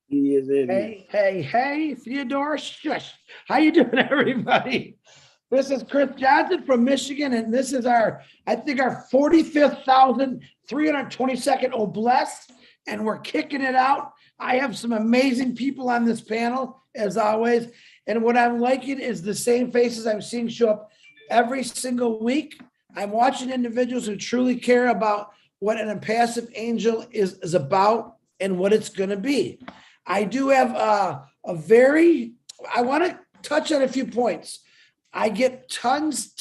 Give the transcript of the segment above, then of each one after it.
He is in. Hey, Theodore, shush. How you doing, everybody? This is Chris Johnson from Michigan, and this is our 45,322nd Oblast, and we're kicking it out. I have some amazing people on this panel, as always, and what I'm liking is the same faces I'm seeing show up every single week. I'm watching individuals who truly care about what an impassive angel is about and what it's going to be. I do have I want to touch on a few points. I get tons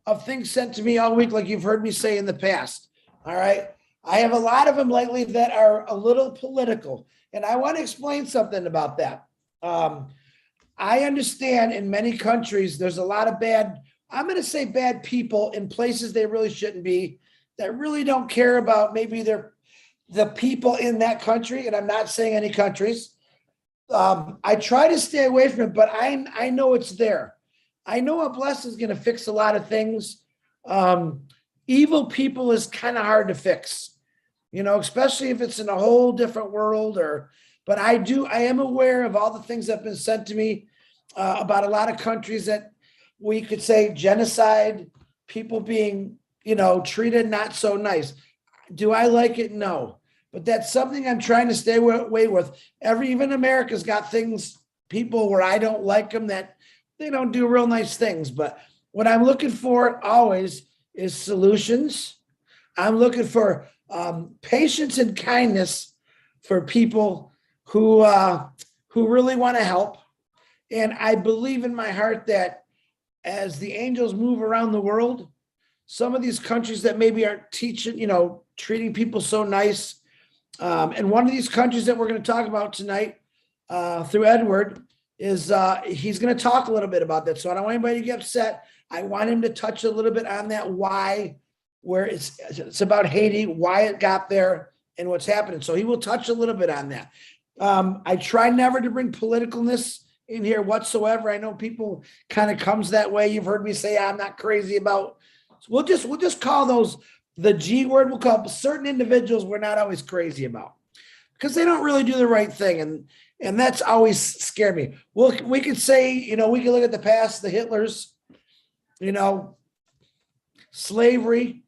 of things sent to me all week, like you've heard me say in the past. All right. I have a lot of them lately that are a little political, and I want to explain something about that. I understand in many countries, there's a lot of bad people in places they really shouldn't be, that really don't care about maybe the people in that country. And I'm not saying any countries. I try to stay away from it, but I know it's there. I know a blessing is going to fix a lot of things. Evil people is kind of hard to fix, especially if it's in a whole different world but I am aware of all the things that have been sent to me about a lot of countries that we could say genocide, people being, treated not so nice. Do I like it? No. But that's something I'm trying to stay away with. Even America's got people where I don't like them, that they don't do real nice things. But what I'm looking for always is solutions. I'm looking for patience and kindness for people who really want to help. And I believe in my heart that as the angels move around the world, some of these countries that maybe aren't treating people so nice. And one of these countries that we're going to talk about tonight through Edward is he's going to talk a little bit about that. So I don't want anybody to get upset. I want him to touch a little bit on that, where it's about Haiti, why it got there, and what's happening. So he will touch a little bit on that. I try never to bring politicalness in here whatsoever. I know people kind of comes that way. You've heard me say I'm not crazy about. We'll just call those the G word. We'll call certain individuals we're not always crazy about because they don't really do the right thing, and that's always scared me. Well, we could say, we could look at the past, the Hitlers, slavery,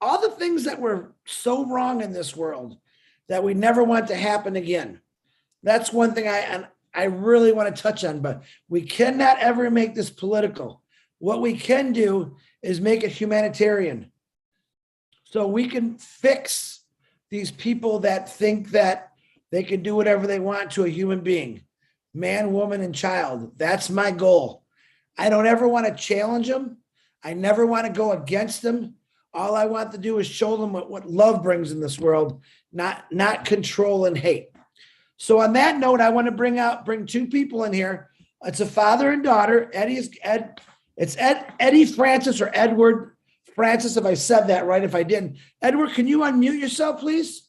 all the things that were so wrong in this world that we never want to happen again. That's one thing I really want to touch on, but we cannot ever make this political. What we can do is make it humanitarian. So we can fix these people that think that they can do whatever they want to a human being, man, woman, and child. That's my goal. I don't ever want to challenge them. I never want to go against them. All I want to do is show them what love brings in this world, not control and hate. So on that note, I want to bring two people in here. It's a father and daughter. It's Eddie Francis or Edward Francis, if I said that right. If I didn't, Edward, can you unmute yourself, please?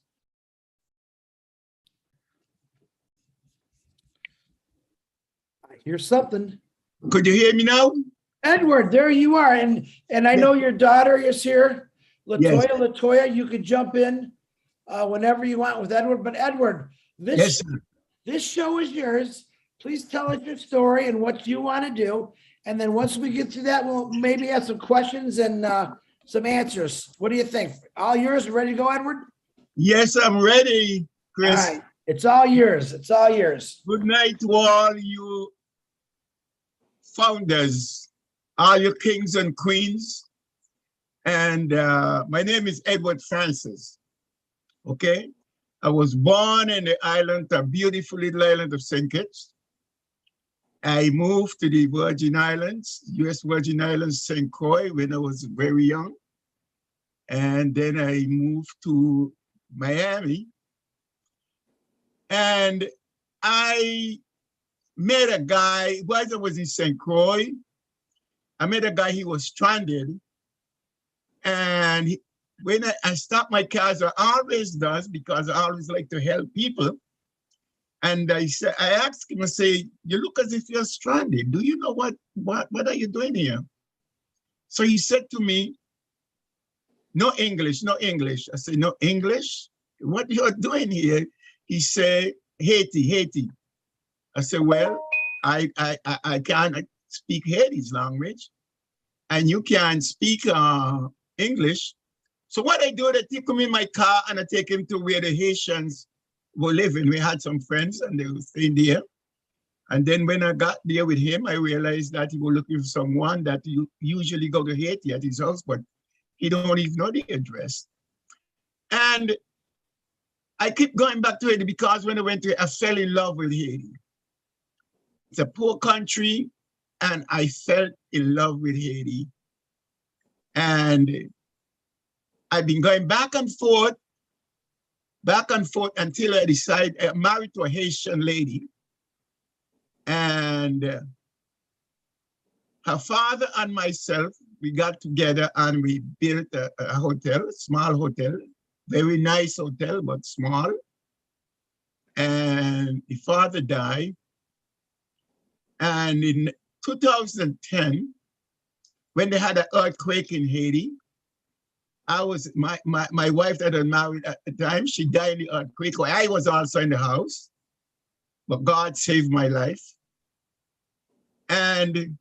I hear something. Could you hear me now? Edward, there you are. And I know your daughter is here. Latoya, Yes. Latoya, you could jump in whenever you want with Edward. But Edward, this show is yours. Please tell us your story and what you want to do. And then once we get through that, we'll maybe have some questions and some answers. What do you think? All yours? Ready to go, Edward? Yes, I'm ready, Chris. All right. It's all yours. It's all yours. Good night to all you founders, all your kings and queens. And my name is Edward Francis. Okay. I was born in the island, a beautiful little island of St. Kitts. I moved to the Virgin Islands, US Virgin Islands, St. Croix, when I was very young. And then I moved to Miami. And I met a guy, while I was in St. Croix, I met a guy, he was stranded. And when I stopped my car, as I always does, because I always like to help people. And I asked him, I say, you look as if you're stranded. Do you know what are you doing here? So he said to me, no English, no English. I said, no English? What you're doing here? He said, Haiti, Haiti. I said, well, I can't speak Haiti's language, and you can't speak English. So what I do, I take him in my car and I take him to where the Haitians were living. We had some friends and they were staying there. And then when I got there with him, I realized that he was looking for someone that you usually go to Haiti at his house, but he don't even know the address. And I keep going back to Haiti because when I went to, I fell in love with Haiti. It's a poor country, and I fell in love with Haiti. And I've been going back and forth until I decided I'm married to a Haitian lady. And her father and myself, we got together and we built a hotel, a small hotel, very nice hotel, but small. And the father died. And in 2010, when they had an earthquake in Haiti, my wife that was married at the time, she died in the earthquake. I was also in the house, but God saved my life. And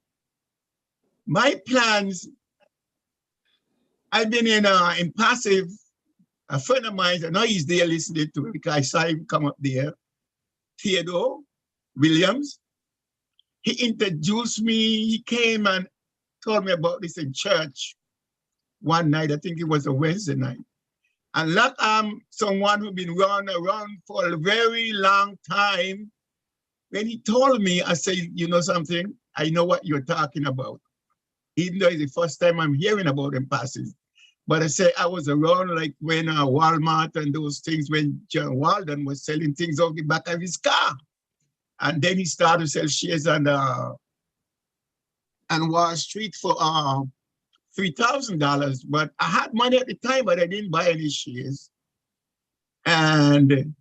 my plans, I've been in passive. A friend of mine, I know he's there listening to it because I saw him come up there, Theodore Williams. He introduced me, he came and told me about this in church one night. I think it was a Wednesday night. And like someone who's been around for a very long time, when he told me, I said, you know something? I know what you're talking about. Even though it's the first time I'm hearing about them passes. But I say I was around like when Walmart and those things, when John Walden was selling things out the back of his car. And then he started to sell shares on Wall Street for $3,000. But I had money at the time, but I didn't buy any shares. And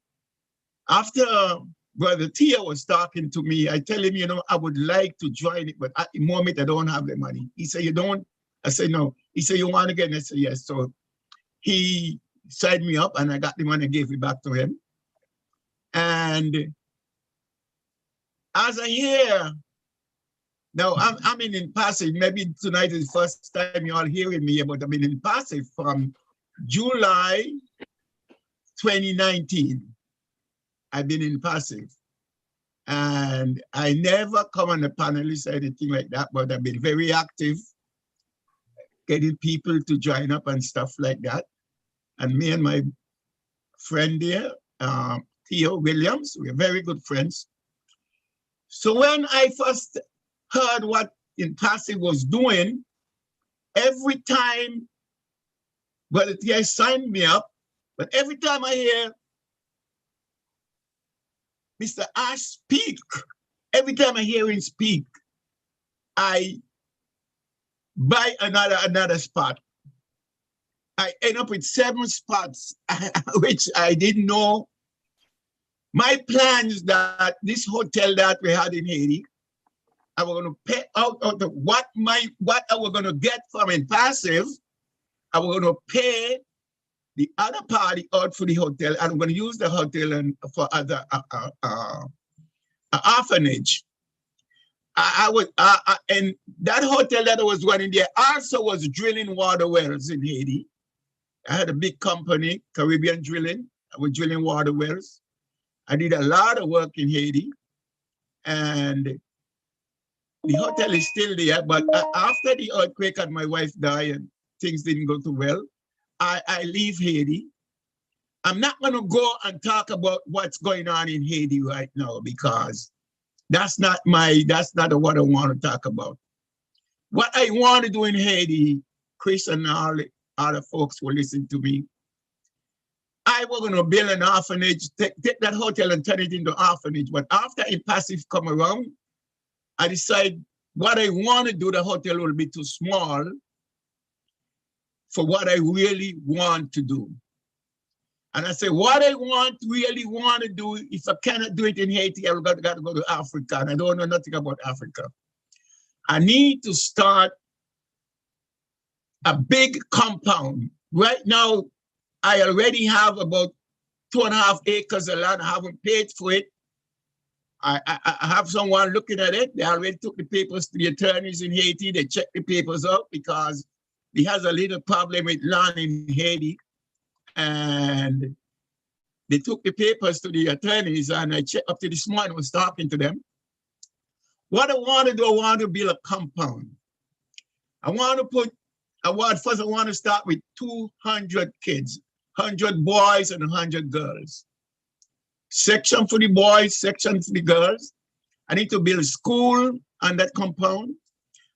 after Brother Tia was talking to me, I tell him, you know, I would like to join it, but at the moment I don't have the money. He said, you don't? I said, no. He said, you want to get it? I said, yes. So he signed me up and I got the money and gave it back to him. And as I hear, now I'm in passive, maybe tonight is the first time you're all hearing me, but I've been in passive from July 2019. I've been in passive. And I never come on the panelist or anything like that, but I've been very active, getting people to join up and stuff like that. And me and my friend there, Theo Williams, we're very good friends. So when I first heard what In Passive was doing, every time, well, Theo signed me up, but every time I hear Mr. Ash speak, every time I hear him speak, I buy another spot. I end up with 7 spots, which I didn't know. My plan is that this hotel that we had in Haiti, I was going to pay out of what I was going to get from In Passive. I was going to pay the other party out for the hotel, and I'm going to use the hotel and for other orphanage. And that hotel that I was running there also was drilling water wells in Haiti. I had a big company, Caribbean Drilling. I was drilling water wells. I did a lot of work in Haiti, and the hotel is still there. But after the earthquake and my wife died and things didn't go too well, I leave Haiti. I'm not going to go and talk about what's going on in Haiti right now because that's not what I want to talk about. What I want to do in Haiti, Chris and all the other folks who listen to me, I was going to build an orphanage, take that hotel and turn it into an orphanage. But after In Passive come around, I decide what I want to do, the hotel will be too small for what I really want to do. And I say, what I really want to do, if I cannot do it in Haiti, I've got to go to Africa. And I don't know nothing about Africa. I need to start a big compound Right now, I already have about 2.5 acres of land. I haven't paid for it. I have someone looking at it. They already took the papers to the attorneys in Haiti. They checked the papers out because he has a little problem with land in Haiti. And they took the papers to the attorneys, and I checked up to this morning, was talking to them. What I want to do, I want to build a compound. I want to start with 200 kids, 100 boys and 100 girls. Section for the boys, section for the girls. I need to build a school on that compound.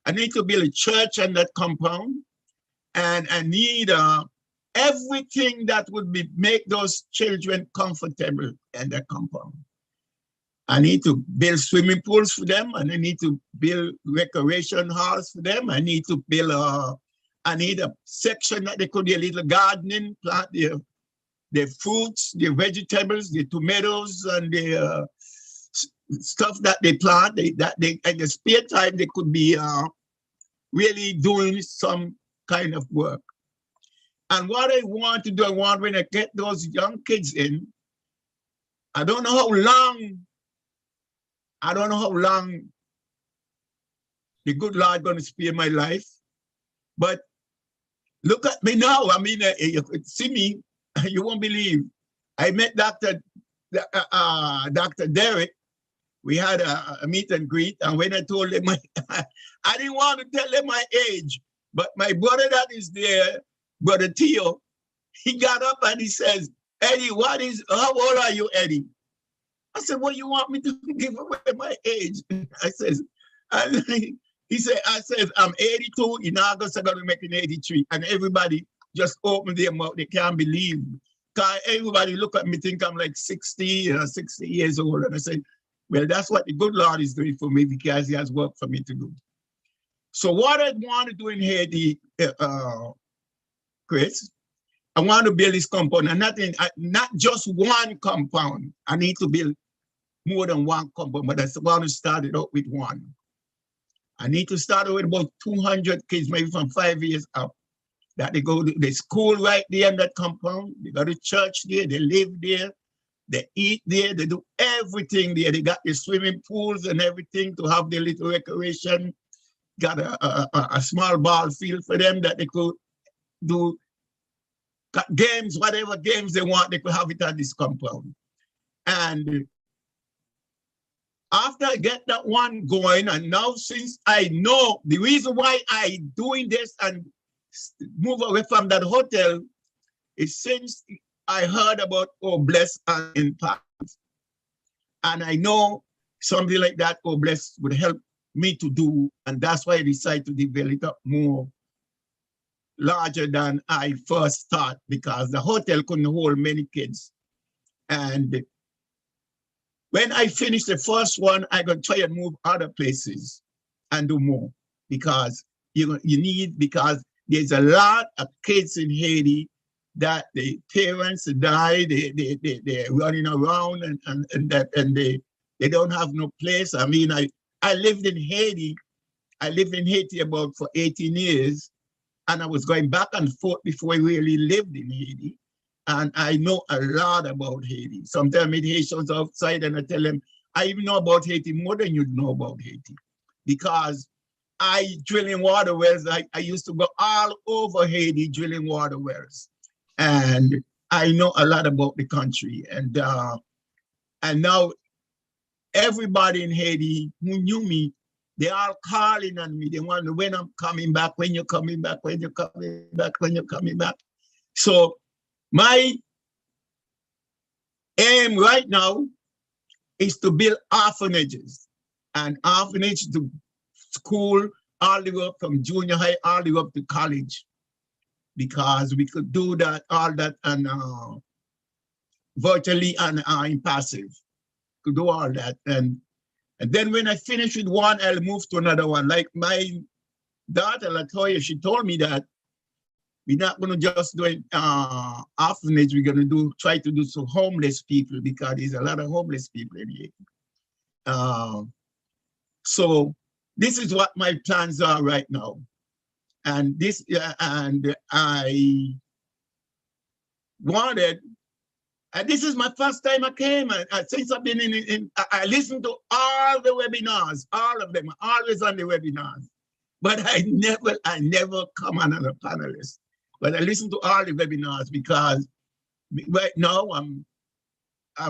I need to build a church on that compound. And I need everything that would make those children comfortable in that compound. I need to build swimming pools for them, and I need to build recreation halls for them. I need to build I need a section that they could do a little gardening, plant their fruits, their vegetables, their tomatoes, and the stuff that they plant. That they in the spare time they could be really doing some kind of work. And what I want to do, I want when I get those young kids in, I don't know how long the good Lord going to spare my life, but look at me now. I mean, you could see me, you won't believe. I met Dr. Derek. We had a meet and greet, and when I told him, I didn't want to tell him my age, but my brother that is there, Brother Theo, he got up and he says, Eddie, how old are you, Eddie? I said, well, you want me to give away my age? I says, he said, I'm 82, in August I'm going to make an 83. And everybody just opened their mouth, they can't believe. Because everybody look at me, think I'm like 60 years old. And I said, well, that's what the good Lord is doing for me because he has work for me to do. So what I want to do in Haiti, Chris, I want to build this compound, and not just one compound. I need to build more than one compound, but I want to start it out with one. I need to start with about 200 kids, maybe from 5 years up, that they go to the school right there in that compound. They go to church there, they live there, they eat there, they do everything there. They got the swimming pools and everything to have their little recreation. Got a small ball field for them that they could do games, whatever games they want, they could have it at this compound. And after I get that one going, and now since I know the reason why I doing this and move away from that hotel is since I heard about Bless and Impact. And I know something like that, Bless would help me to do, and that's why I decided to develop it up more larger than I first thought, because the hotel couldn't hold many kids. And when I finish the first one, I'm going to try and move other places and do more, because you need, because there's a lot of kids in Haiti that the parents die, they're running around and they don't have no place. I mean, I lived in Haiti. I lived in Haiti for 18 years, and I was going back and forth before I really lived in Haiti. And I know a lot about Haiti. Sometimes I meet Haitians outside and I tell them, I even know about Haiti more than you know about Haiti. Because I drilling water wells. I used to go all over Haiti drilling water wells. And I know a lot about the country. And now everybody in Haiti who knew me, they are calling on me. They wonder when I'm coming back, when you're coming back, when you're coming back, when you're coming back. So my aim right now is to build orphanages, and orphanage to school all the way up from junior high all the way up to college, because we could do that, all that, and virtually and in passive. Could do all that, and then when I finish with one, I'll move to another one. Like my daughter Latoya, she told me that we're not going to just do an orphanage. We're going to try to do some homeless people, because there's a lot of homeless people in here. So this is what my plans are right now, and I wanted. And this is my first time I came. Since I've been I listened to all the webinars, all of them, always on the webinars. But I never come on as a panelist. But I listen to all the webinars because right now I'm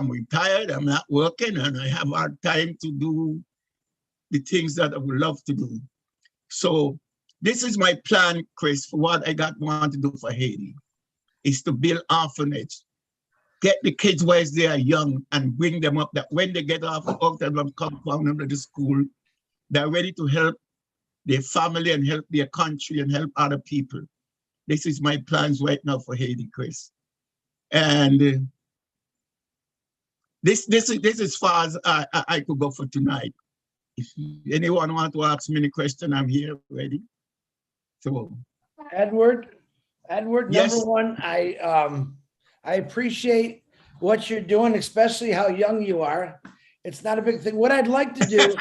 retired, I'm not working, and I have hard time to do the things that I would love to do. So this is my plan, Chris, for what I want to do for Haiti, is to build orphanage, get the kids while they are young and bring them up that when they get out of the compound of the school, they're ready to help their family and help their country and help other people. This is my plans right now for Haiti, Chris. And this is as far as I could go for tonight. If anyone want to ask me any question, I'm here ready. So, Edward, yes. number one, I appreciate what you're doing, especially how young you are. It's not a big thing. What I'd like to do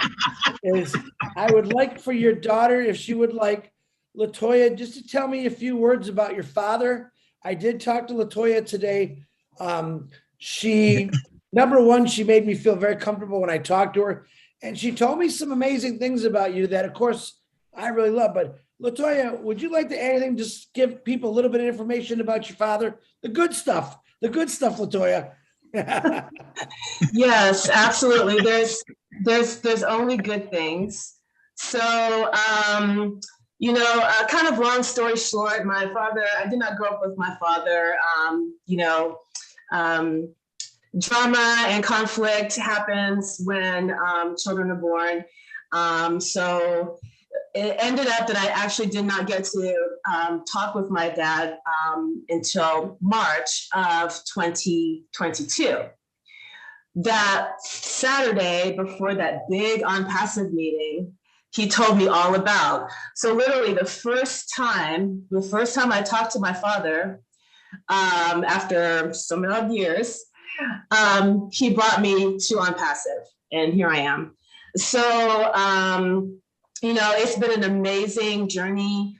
is I would like for your daughter, if she would like, Latoya, just to tell me a few words about your father. I did talk to Latoya today. Number one, she made me feel very comfortable when I talked to her. And she told me some amazing things about you that, of course, I really love. But Latoya, would you like to add anything? Just give people a little bit of information about your father. The good stuff, Latoya. Yes, absolutely. There's only good things. So, kind of long story short, my father, I did not grow up with my father. Drama and conflict happens when children are born. So it ended up that I actually did not get to talk with my dad until March of 2022. That Saturday before that big On Passive meeting, he told me all about. So literally the first time I talked to my father after so many years, he brought me to On Passive, and here I am. So, it's been an amazing journey.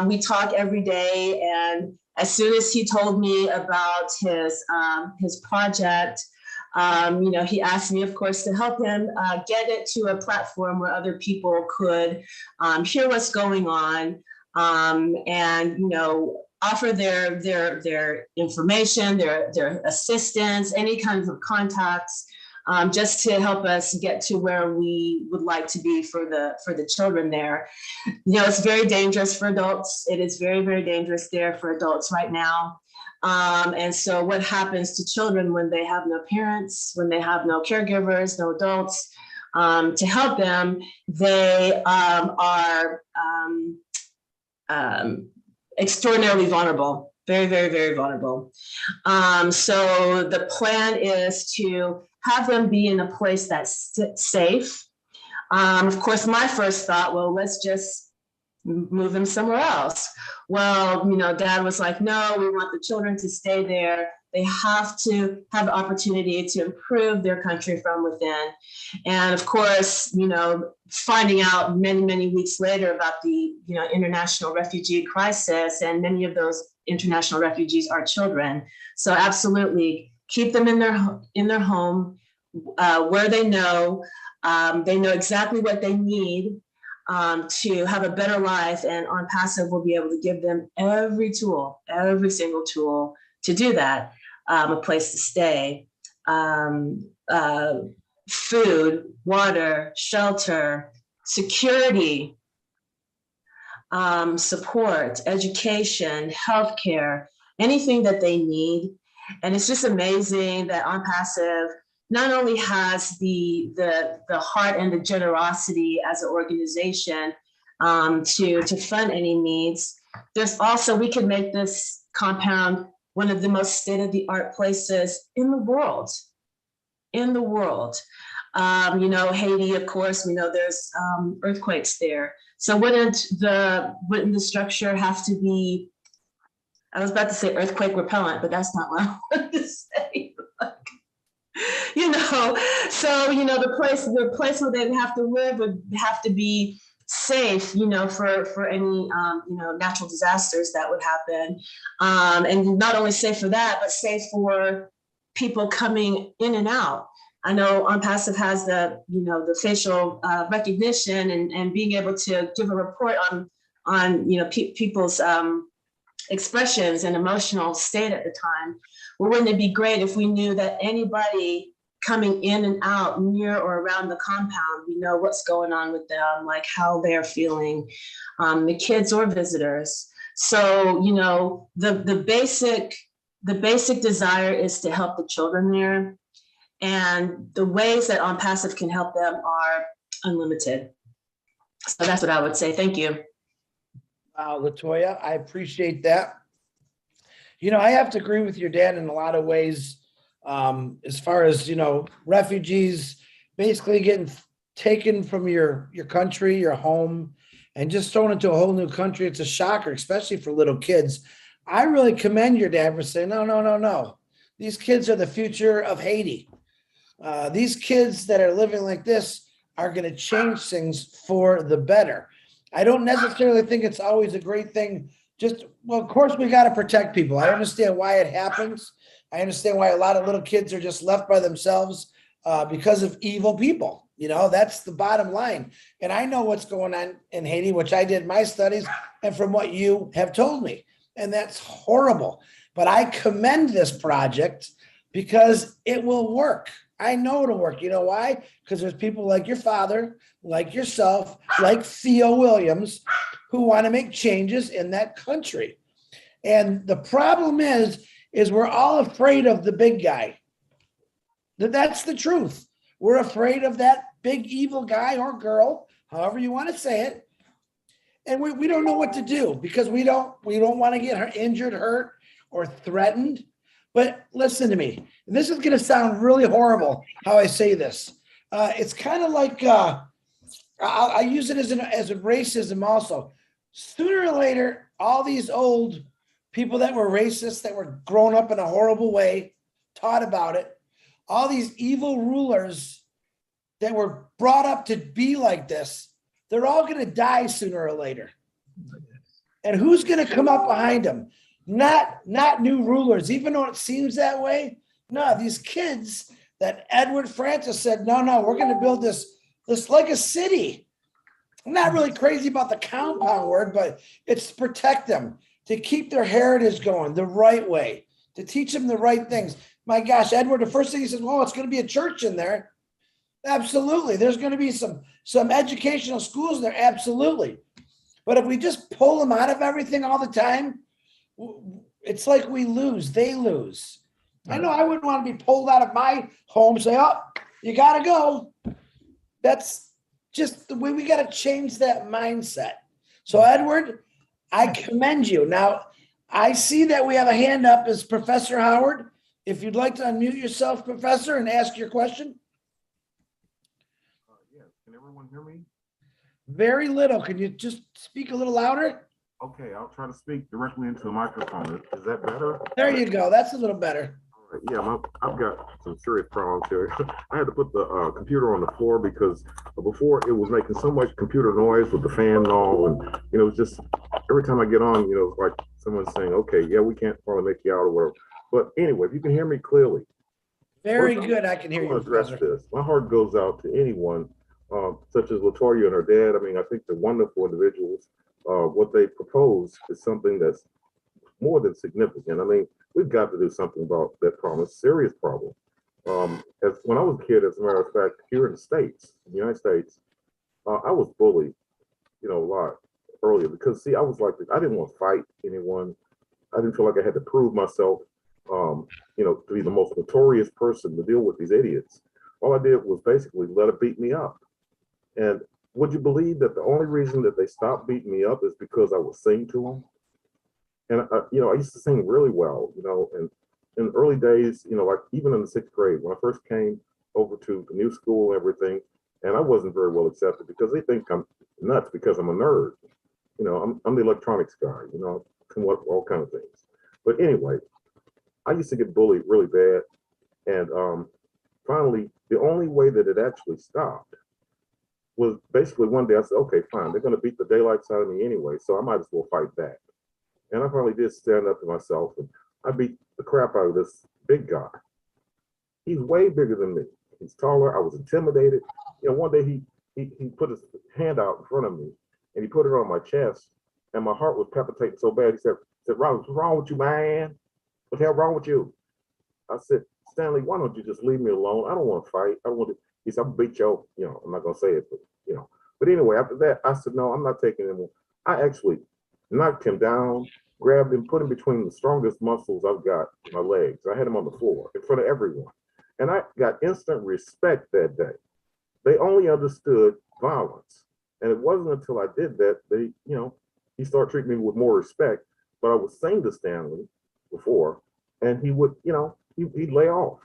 We talk every day, and as soon as he told me about his project, he asked me, of course, to help him get it to a platform where other people could hear what's going on, and offer their information, their assistance, any kinds of contacts, just to help us get to where we would like to be for the children there. It's very dangerous for adults. It is very, very dangerous there for adults right now. And so what happens to children when they have no parents, when they have no caregivers, no adults to help them, they are extraordinarily vulnerable, very, very, very vulnerable. So the plan is to have them be in a place that's safe. Of course, my first thought, well, let's just move them somewhere else. Well, Dad was like, no, we want the children to stay there. They have to have the opportunity to improve their country from within. And of course, finding out many, many weeks later about the, international refugee crisis, and many of those international refugees are children. So absolutely keep them in their home, where they know exactly what they need to have a better life, and On Passive will be able to give them every single tool to do that. A place to stay, food, water, shelter, security, support, education, healthcare, anything that they need. And it's just amazing that On Passive not only has the heart and the generosity as an organization to fund any needs. There's also, we can make this compound one of the most state-of-the-art places in the world. Haiti, of course, we know there's earthquakes there. So wouldn't the structure have to be, I was about to say earthquake repellent, but that's not what I wanted to say. So the place where they would have to live would have to be safe, for any, natural disasters that would happen. And not only safe for that, but safe for people coming in and out. I know OnPassive has the facial recognition and being able to give a report on people's expressions and emotional state at the time. Well, wouldn't it be great if we knew that anybody coming in and out near or around the compound, we know what's going on with them, like how they're feeling, the kids or visitors. So, the basic desire is to help the children there. And the ways that OnPassive can help them are unlimited. So that's what I would say. Thank you. Latoya, I appreciate that. I have to agree with your dad in a lot of ways. As far as, refugees basically getting taken from your country, your home, and just thrown into a whole new country. It's a shocker, especially for little kids. I really commend your dad for saying, no. These kids are the future of Haiti. These kids that are living like this are going to change things for the better. I don't necessarily think it's always a great thing. Of course, we got to protect people. I understand why it happens. I understand why a lot of little kids are just left by themselves because of evil people. That's the bottom line. And I know what's going on in Haiti, which I did my studies and from what you have told me. And that's horrible. But I commend this project because it will work. I know it'll work. You know why? Because there's people like your father, like yourself, like Theo Williams, who want to make changes in that country. And the problem is we're all afraid of the big guy. That's the truth. We're afraid of that big evil guy or girl, however you want to say it. And we don't know what to do because we don't want to get injured, hurt, or threatened. But listen to me. This is going to sound really horrible how I say this. It's kind of like I use it as a racism also. Sooner or later, all these old people that were racist, that were grown up in a horrible way, taught about it, all these evil rulers that were brought up to be like this, they're all going to die sooner or later. And who's going to come up behind them? Not new rulers, even though it seems that way. No, these kids that Edward Francis said, no, we're going to build this like a city. I'm not really crazy about the compound word, but it's to protect them, to keep their heritage going the right way, to teach them the right things. My gosh, Edward, the first thing he says, it's going to be a church in there. Absolutely. There's going to be some educational schools there. Absolutely. But if we just pull them out of everything all the time, it's like we lose, they lose. I know I wouldn't want to be pulled out of my home, say, you got to go. That's just the way we got to change that mindset. So, Edward, I commend you. Now, I see that we have a hand up as Professor Howard. If you'd like to unmute yourself, Professor, and ask your question. Yeah, can everyone hear me? Very little. Can you just speak a little louder? Okay, I'll try to speak directly into the microphone. Is that better? There you go. That's a little better. All right. Yeah, I've got some serious problems here. I had to put the computer on the floor because before it was making so much computer noise with the fan and all, and it was just every time I get on, it's like someone's saying, "Okay, yeah, we can't probably make you out or whatever." But anyway, if you can hear me clearly, very good. I can hear you. Address this. My heart goes out to anyone such as Latoya and her dad. I mean, I think they're wonderful individuals. What they propose is something that's more than significant. I mean, we've got to do something about that problem. It's a serious problem. As when I was a kid, as a matter of fact, here in the United States, I was bullied, a lot earlier because I was like, I didn't want to fight anyone. I didn't feel like I had to prove myself, to be the most notorious person to deal with these idiots. All I did was basically let it beat me up. And would you believe that the only reason that they stopped beating me up is because I would sing to them? And I used to sing really well, and in the early days, like even in the 6th grade, when I first came over to the new school and everything, and I wasn't very well accepted because they think I'm nuts because I'm a nerd. I'm the electronics guy, all kinds of things. But anyway, I used to get bullied really bad. And finally, the only way that it actually stopped was basically one day I said, okay, fine, they're going to beat the daylights out of me anyway, so I might as well fight back. And I finally did stand up to myself, and I beat the crap out of this big guy. He's way bigger than me. He's taller. I was intimidated. You know, one day he put his hand out in front of me, and he put it on my chest, and my heart was palpitating so bad. He said, Robert, what's wrong with you, man? What the hell wrong with you? I said, Stanley, why don't you just leave me alone? I don't want to fight. I don't want to. He said, I'm gonna beat you. You know, I'm not gonna say it, but you know. But anyway, after that, I said, no, I'm not taking him. I actually knocked him down, grabbed him, put him between the strongest muscles I've got in my legs. I had him on the floor in front of everyone. And I got instant respect that day. They only understood violence. And it wasn't until I did that, he started treating me with more respect. But I was saying to Stanley before, and he would, he'd lay off.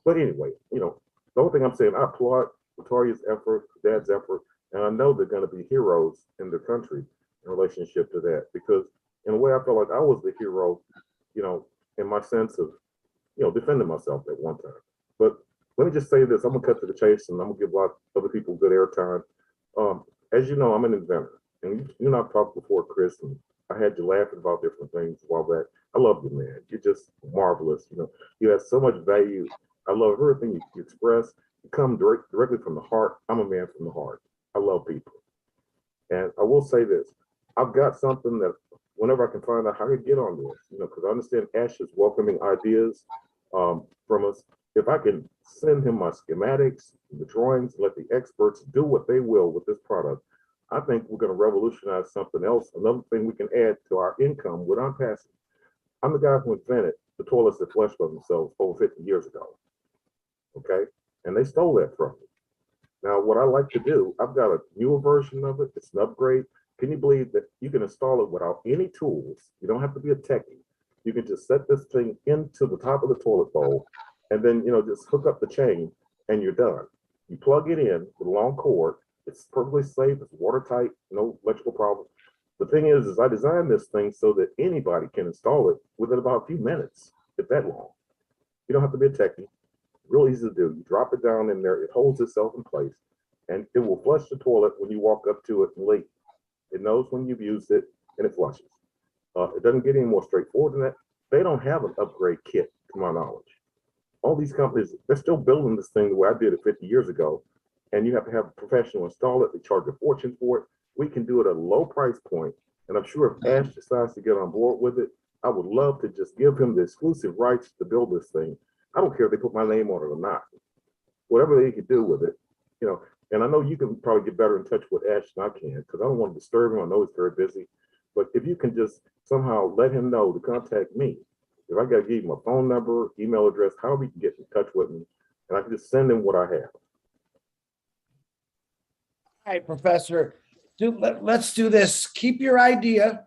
But anyway, the only thing I'm saying, I applaud Victoria's effort, Dad's effort, and I know they're going to be heroes in the country in relationship to that. Because in a way, I felt like I was the hero, in my sense of, defending myself at one time. But let me just say this, I'm gonna cut to the chase and I'm gonna give a lot of other people good airtime. As you know, I'm an inventor. And you and I've talked before, Chris, and I had you laughing about different things a while back. I love you, man. You're just marvelous. You have so much value. I love everything you express. You come directly from the heart. I'm a man from the heart. I love people. And I will say this, I've got something that whenever I can find out how to get on this, because I understand Ash is welcoming ideas from us. If I can send him my schematics, the drawings, let the experts do what they will with this product, I think we're going to revolutionize something else. Another thing we can add to our income without passing. I'm the guy who invented the toilets that flush by themselves over 50 years ago. Okay? And they stole that from me. Now, what I like to do, I've got a newer version of it. It's an upgrade. Can you believe that you can install it without any tools? You don't have to be a techie. You can just set this thing into the top of the toilet bowl and then, just hook up the chain and you're done. You plug it in with a long cord. It's perfectly safe. It's watertight, no electrical problem. The thing is I designed this thing so that anybody can install it within about a few minutes, if that long. You don't have to be a techie. Real easy to do. You drop it down in there. It holds itself in place and it will flush the toilet when you walk up to it and leave. It knows when you've used it and it flushes. It doesn't get any more straightforward than that. They don't have an upgrade kit, to my knowledge. All these companies, they're still building this thing the way I did it 50 years ago. And you have to have a professional install it. They charge a fortune for it. We can do it at a low price point. And I'm sure if Ash decides to get on board with it, I would love to just give him the exclusive rights to build this thing. I don't care if they put my name on it or not. Whatever they can do with it, And I know you can probably get better in touch with Ash than I can, because I don't want to disturb him. I know he's very busy. But if you can just somehow let him know to contact me, if I got to give him a phone number, email address, however you can get in touch with me, and I can just send him what I have. All right, Professor, let's do this. Keep your idea,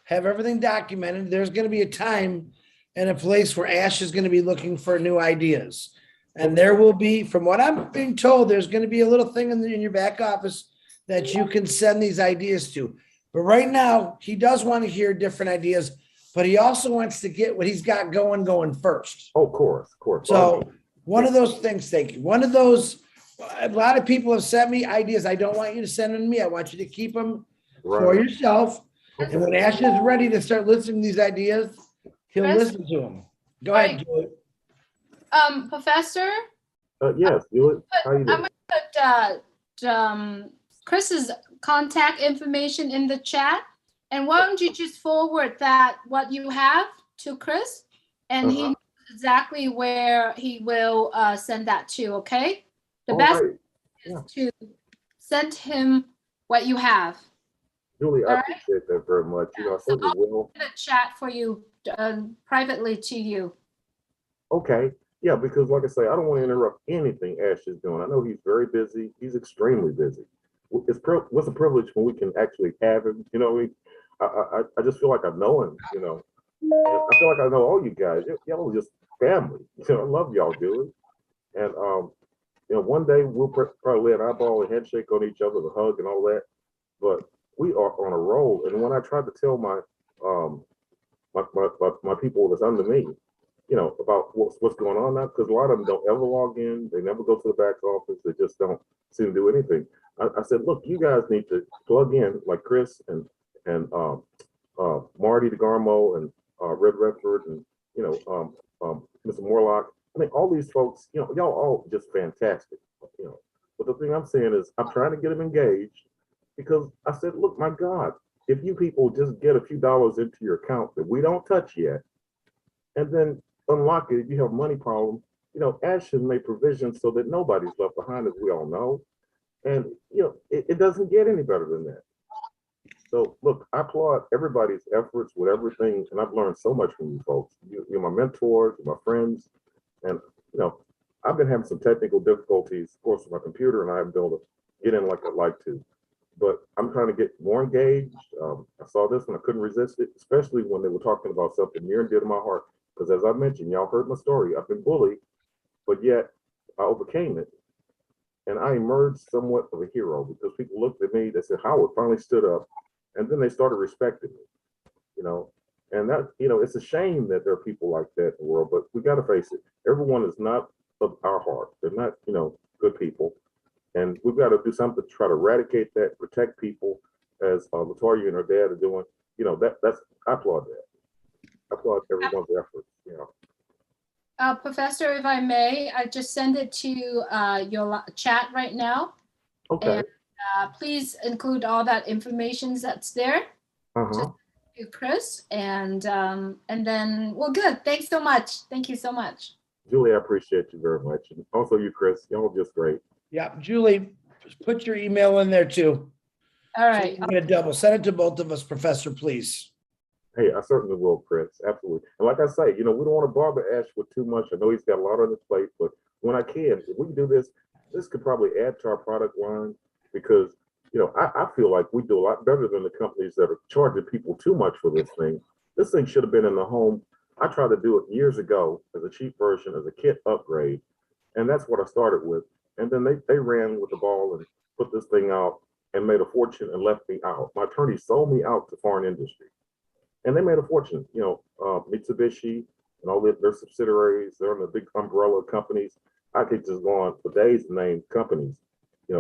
have everything documented. There's going to be a time and a place where Ash is going to be looking for new ideas. And there will be, from what I'm being told, there's going to be a little thing in your back office that you can send these ideas to. But right now, he does want to hear different ideas, but he also wants to get what he's got going first. Oh, of course. So one of those things, thank you. One of those, a lot of people have sent me ideas. I don't want you to send them to me. I want you to keep them for yourself. Okay. And when Ash is ready to start listening to these ideas, he'll listen to them. Go ahead, Julie. Professor? Yes, Julie. How you doing? I'm gonna put Chris's contact information in the chat. And why don't you just forward what you have to Chris, and he knows exactly where he will send that to, okay? The best is to send him what you have. Julie, I appreciate that very much. I So I'll will. put a chat for you privately to you. Okay. Yeah, because like I say, I don't want to interrupt anything Ash is doing. I know he's very busy. He's extremely busy. What's a privilege when we can actually have him? I just feel like I know him. And I feel like I know all you guys. Y'all are just family. I love y'all, Julie. And one day we'll probably lay an eyeball and handshake on each other, a hug and all that. But we are on a roll. And when I tried to tell my people that's under me, about what's going on now, because a lot of them don't ever log in. They never go to the back office. They just don't seem to do anything. I said, look, you guys need to plug in like Chris and Marty DeGarmo and Red Redford and Mr. Morlock. I mean, all these folks, y'all all just fantastic. But the thing I'm saying is, I'm trying to get them engaged because I said, look, my God, if you people just get a few dollars into your account that we don't touch yet, and then unlock it, if you have a money problem, Ashton made provisions so that nobody's left behind, as we all know. And, it doesn't get any better than that. So, look, I applaud everybody's efforts with everything, and I've learned so much from you folks. You're my mentors, you're my friends, and, I've been having some technical difficulties, of course, with my computer, and I haven't been able to get in like I'd like to. But I'm trying to get more engaged. I saw this and I couldn't resist it, especially when they were talking about something near and dear to my heart. Because as I mentioned, y'all heard my story. I've been bullied, but yet I overcame it. And I emerged somewhat of a hero because people looked at me, they said, Howard finally stood up. And then they started respecting me, And that, it's a shame that there are people like that in the world, but we got to face it. Everyone is not of our heart. They're not, good people. And we've got to do something to try to eradicate that, protect people, as Latoya and her dad are doing. I applaud that. I applaud everyone's efforts. Professor, if I may, I just send it to your chat right now. Okay. And please include all that information that's there. Uh-huh. To Chris, and then, well, good. Thanks so much. Thank you so much. Julie, I appreciate you very much. And also you, Chris, y'all just great. Yeah, Julie, put your email in there too. All right. So I'm gonna double send it to both of us, Professor, please. Hey, I certainly will, Chris. Absolutely. And like I say, we don't want to bother Ash with too much. I know he's got a lot on his plate, but when I can, if we can do this could probably add to our product line because, I feel like we do a lot better than the companies that are charging people too much for this thing. This thing should have been in the home. I tried to do it years ago as a cheap version, as a kit upgrade. And that's what I started with. And then they ran with the ball and put this thing out and made a fortune and left me out. My attorneys sold me out to foreign industry. And they made a fortune, Mitsubishi and all their subsidiaries. They're in the big umbrella companies. I could just go on for days to name companies,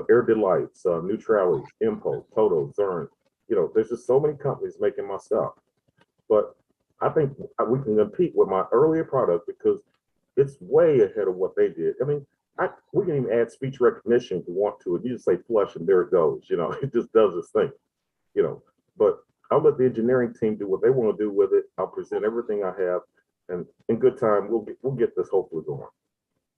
Air Delights, Neutralis, Impo, Toto, Zern. There's just so many companies making my stuff. But I think we can compete with my earlier product because it's way ahead of what they did. I mean, we can even add speech recognition if we want to. You just say flush and there it goes. It just does its thing. But I'll let the engineering team do what they want to do with it. I'll present everything I have, and in good time, we'll get this hopefully going.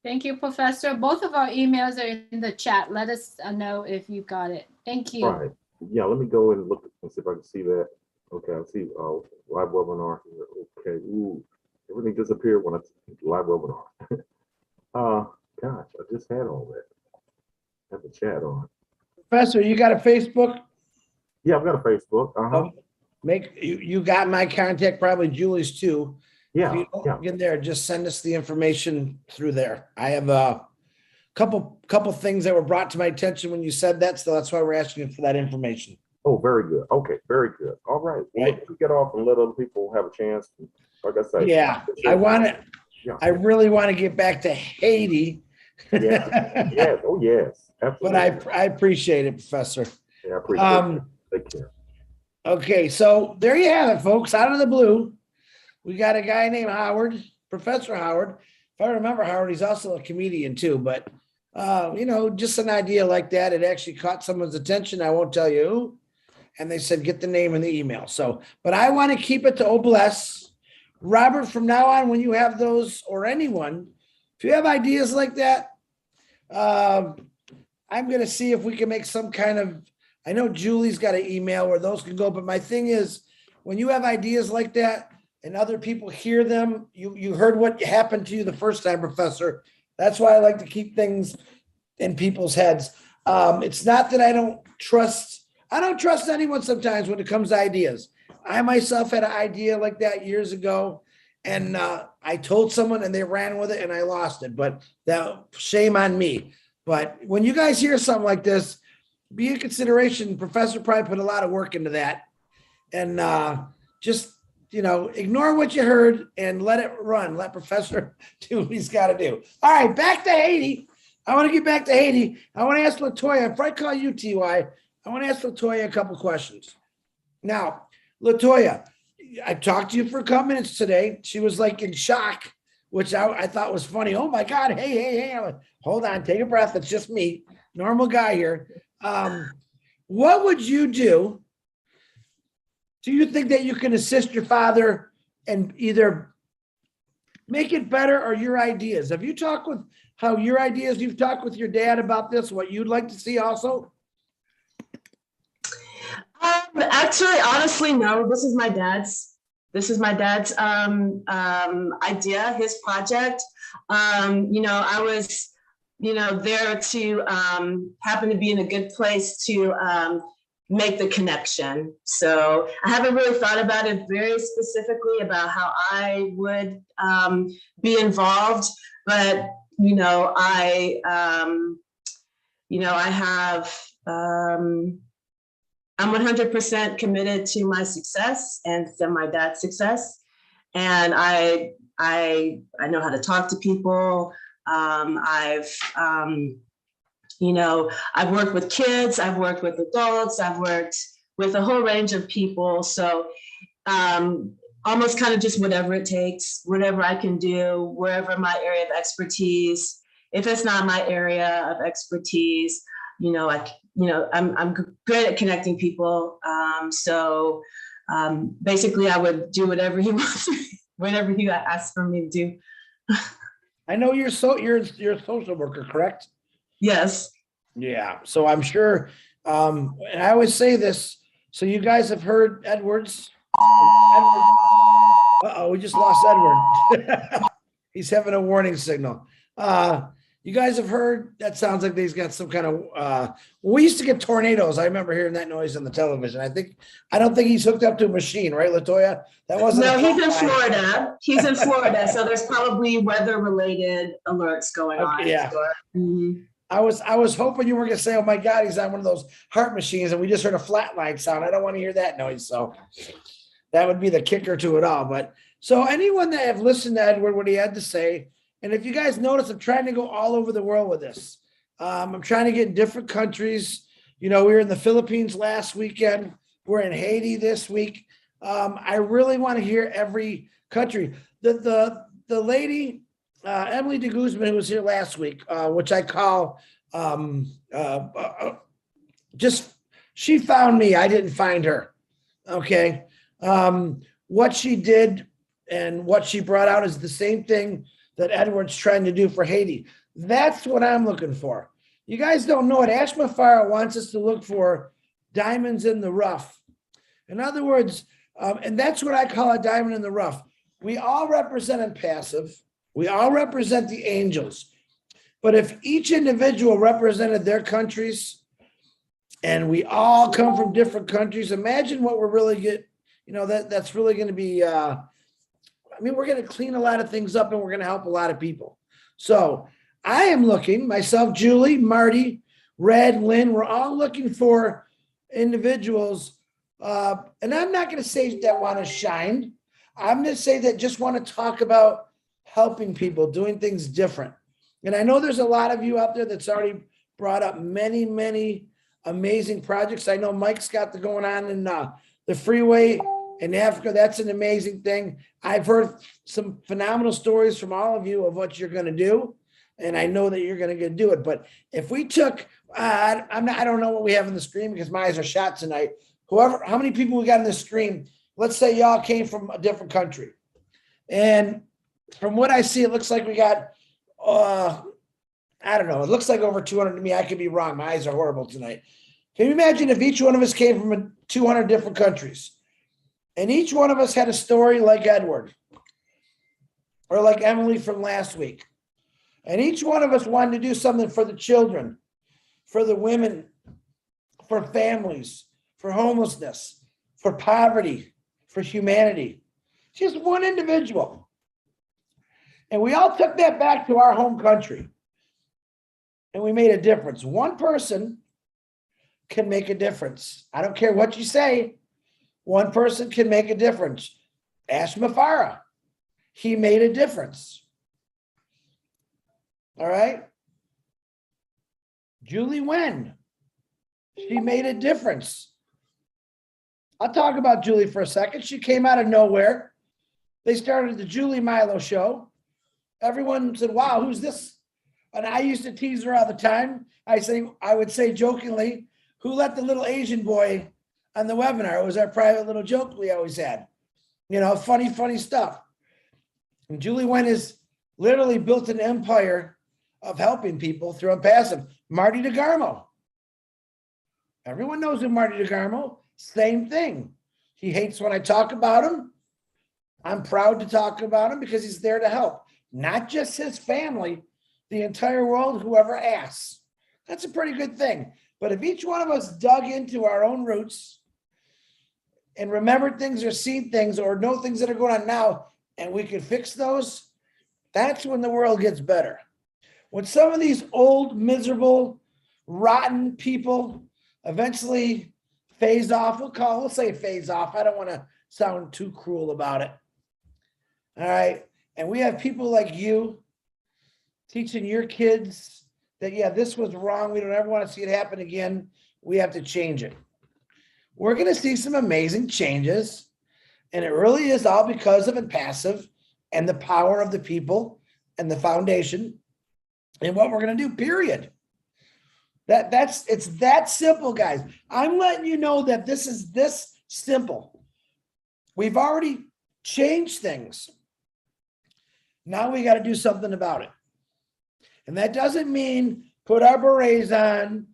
Thank you, Professor. Both of our emails are in the chat. Let us know if you got it. Thank you. Right. Yeah, let me go and look and see if I can see that. Okay, I see live webinar here. Okay. Ooh, everything disappeared when I live webinar. Gosh, I just had all that. I have the chat on. Professor, you got a Facebook? Yeah, I've got a Facebook. Uh-huh. You got my contact, probably Julie's too. Yeah, if you don't get there, just send us the information through there. I have a couple things that were brought to my attention when you said that, so that's why we're asking for that information. Oh, very good. Okay, very good. All right. Well, Right. let's get off and let other people have a chance. Like I say, Yeah, I really want to get back to Haiti. Yeah. Yes. Oh, yes. Absolutely. But I appreciate it, Professor. Yeah, I appreciate it. Take care. Okay, so there you have it, folks. Out of the blue, we got a guy named Howard, Professor Howard. If I remember Howard, he's also a comedian too, but just an idea like that. It actually caught someone's attention. I won't tell you who. And they said, get the name in the email. So, but I want to keep it to Obless. Robert, from now on, when you have those, or anyone, if you have ideas like that, I'm going to see if we can make some kind of, I know Julie's got an email where those can go, but my thing is, when you have ideas like that and other people hear them, you heard what happened to you the first time, Professor. That's why I like to keep things in people's heads. It's not that I don't trust anyone sometimes when it comes to ideas. I myself had an idea like that years ago, and I told someone and they ran with it and I lost it, but that shame on me. But when you guys hear something like this, be in consideration. Professor probably put a lot of work into that, and just ignore what you heard and let it run. Let Professor do what he's got to do. All right, back to Haiti. I want to get back to Haiti. I want to ask LaToya, if I call you TY, I want to ask LaToya a couple questions. Now, LaToya, I talked to you for a couple minutes today. She was like in shock, which I thought was funny. Oh my God, hey. I'm like, hold on, take a breath. It's just me, normal guy here. What would you do? Do you think that you can assist your father and either make it better or your ideas? Have you talked with you've talked with your dad about this, what you'd like to see also? Actually, honestly, no. This is my dad's idea, his project. I was, there to happen to be in a good place to make the connection. So I haven't really thought about it very specifically about how I would be involved, but I'm 100% committed to my success and to my dad's success. And I know how to talk to people. I've worked with kids, I've worked with adults, I've worked with a whole range of people. So almost kind of just whatever it takes, whatever I can do, wherever my area of expertise. If it's not my area of expertise, I'm great at connecting people. So basically I would do whatever he wants, whatever he asks for me to do. I know you're a social worker, correct? Yes. Yeah. So I'm sure, and I always say this, so you guys have heard Edwards. Uh-oh, we just lost Edward. He's having a warning signal. You guys have heard, that sounds like he's got some kind of, we used to get tornadoes. I remember hearing that noise on the television. I don't think he's hooked up to a machine, right, LaToya? That wasn't. No, he's in Florida. He's in Florida. So there's probably weather related alerts going on. Yeah. Mm-hmm. I was hoping you were going to say, oh my God, he's on one of those heart machines and we just heard a flatline sound. I don't want to hear that noise. So that would be the kicker to it all. But so anyone that have listened to Edward, what he had to say, and if you guys notice, I'm trying to go all over the world with this. I'm trying to get in different countries. We were in the Philippines last weekend. We're in Haiti this week. I really want to hear every country. The lady, Emily de Guzman, who was here last week, which I call she found me. I didn't find her. Okay. What she did and what she brought out is the same thing that Edward's trying to do for Haiti. That's what I'm looking for. You guys don't know it. Ash Mafara wants us to look for diamonds in the rough. In other words, and that's what I call a diamond in the rough. We all represent a passive. We all represent the angels. But if each individual represented their countries and we all come from different countries, imagine what we're really get, that's really going to be, we're going to clean a lot of things up and we're going to help a lot of people. So I am looking, myself, Julie, Marty, Red, Lynn, we're all looking for individuals. And I'm not going to say that want to shine. I'm going to say that just want to talk about helping people, doing things different. And I know there's a lot of you out there that's already brought up many, many amazing projects. I know Mike's got the going on in the freeway in Africa. That's an amazing thing. I've heard some phenomenal stories from all of you of what you're going to do. And I know that you're going to do it. But if we took, I don't know what we have in the screen because my eyes are shot tonight. How many people we got in the screen? Let's say y'all came from a different country. And from what I see, it looks like we got, I don't know. It looks like over 200 to me. I could be wrong. My eyes are horrible tonight. Can you imagine if each one of us came from 200 different countries and each one of us had a story like Edward or like Emily from last week, and each one of us wanted to do something for the children, for the women, for families, for homelessness, for poverty, for humanity, just one individual. And we all took that back to our home country and we made a difference. One person can make a difference. I don't care what you say. One person can make a difference. Ash Mafara, he made a difference. All right. Julie Wen, she made a difference. I'll talk about Julie for a second. She came out of nowhere. They started the Julie Milo show. Everyone said, wow, who's this? And I used to tease her all the time. I would say jokingly, who let the little Asian boy on the webinar? It was our private little joke we always had. You know, funny stuff. And Julie Wen has literally built an empire of helping people through Unpassive. Marty DeGarmo. Everyone knows who Marty DeGarmo. Same thing. He hates when I talk about him. I'm proud to talk about him because he's there to help. Not just his family, the entire world, whoever asks. That's a pretty good thing. But if each one of us dug into our own roots and remembered things or seen things or know things that are going on now, and we could fix those, that's when the world gets better. When some of these old, miserable, rotten people eventually phase off, we'll say phase off. I don't want to sound too cruel about it. All right. And we have people like you teaching your kids that, yeah, this was wrong. We don't ever want to see it happen again. We have to change it. We're going to see some amazing changes. And it really is all because of Impassive and the power of the people and the foundation and what we're going to do, period. It's that simple, guys. I'm letting you know that this is this simple. We've already changed things. Now we got to do something about it. And that doesn't mean put our berets on,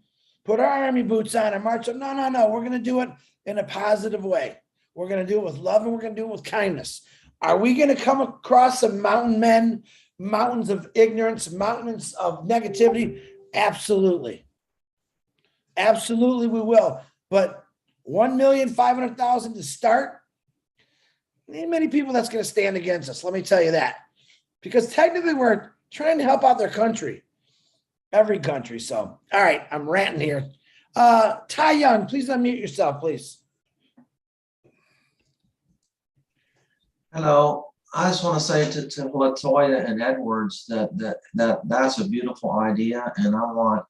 put our army boots on and march on. No. We're going to do it in a positive way. We're going to do it with love and we're going to do it with kindness. Are we going to come across some mountain men, mountains of ignorance, mountains of negativity? Absolutely. Absolutely we will. But 1,500,000 to start, ain't many people that's going to stand against us. Let me tell you that. Because technically we're trying to help out their country. Every country. So, all right, I'm ranting here. Ty Young, please unmute yourself, please. Hello. I just want to say to Latoya and Edwards that's a beautiful idea, and I want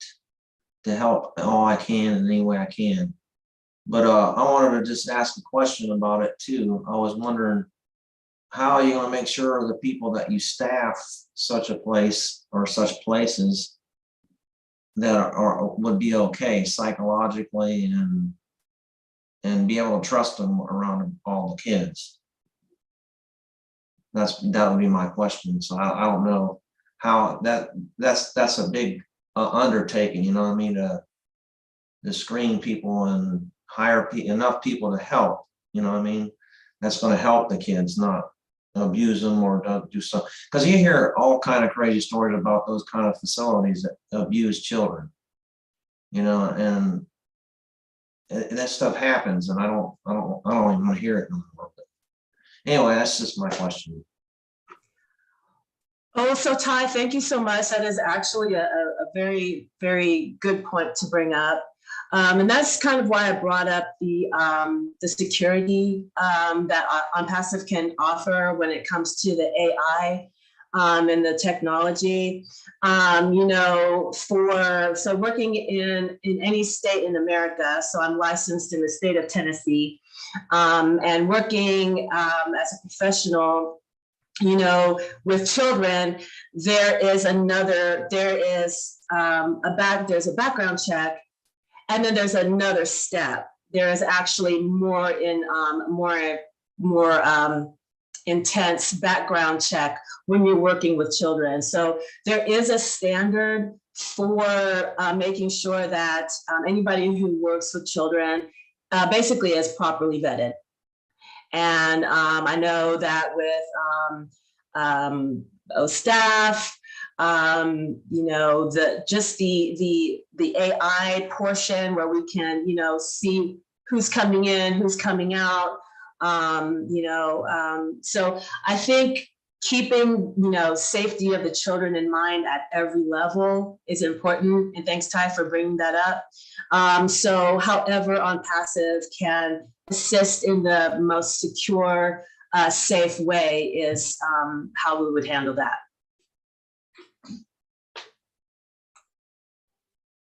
to help all I can in any way I can. But I wanted to just ask a question about it too. I was wondering, how are you going to make sure the people that you staff such a place or such places that would be okay psychologically and be able to trust them around all the kids? That would be my question. So I don't know how that's a big undertaking, you know what I mean, to screen people and hire enough people to help, you know what I mean, that's going to help the kids, not abuse them or do something. Because you hear all kind of crazy stories about those kind of facilities that abuse children, you know, and that stuff happens, and I don't even want to hear it anymore. But anyway, that's just my question. Oh, so Ty, thank you so much. That is actually a very, very good point to bring up. And that's kind of why I brought up the security that Unpassive can offer when it comes to the AI and the technology. You know, so working in any state in America, so I'm licensed in the state of Tennessee, and working as a professional, you know, with children, there's a background check, and then there's another step. There is actually more intense background check when you're working with children. So there is a standard for making sure that anybody who works with children basically is properly vetted. And I know that with staff, you know, the AI portion where we can, you know, see who's coming in, who's coming out, you know, so I think keeping, you know, safety of the children in mind at every level is important. And thanks, Ty, for bringing that up. So however Unpassive can assist in the most secure safe way is how we would handle that.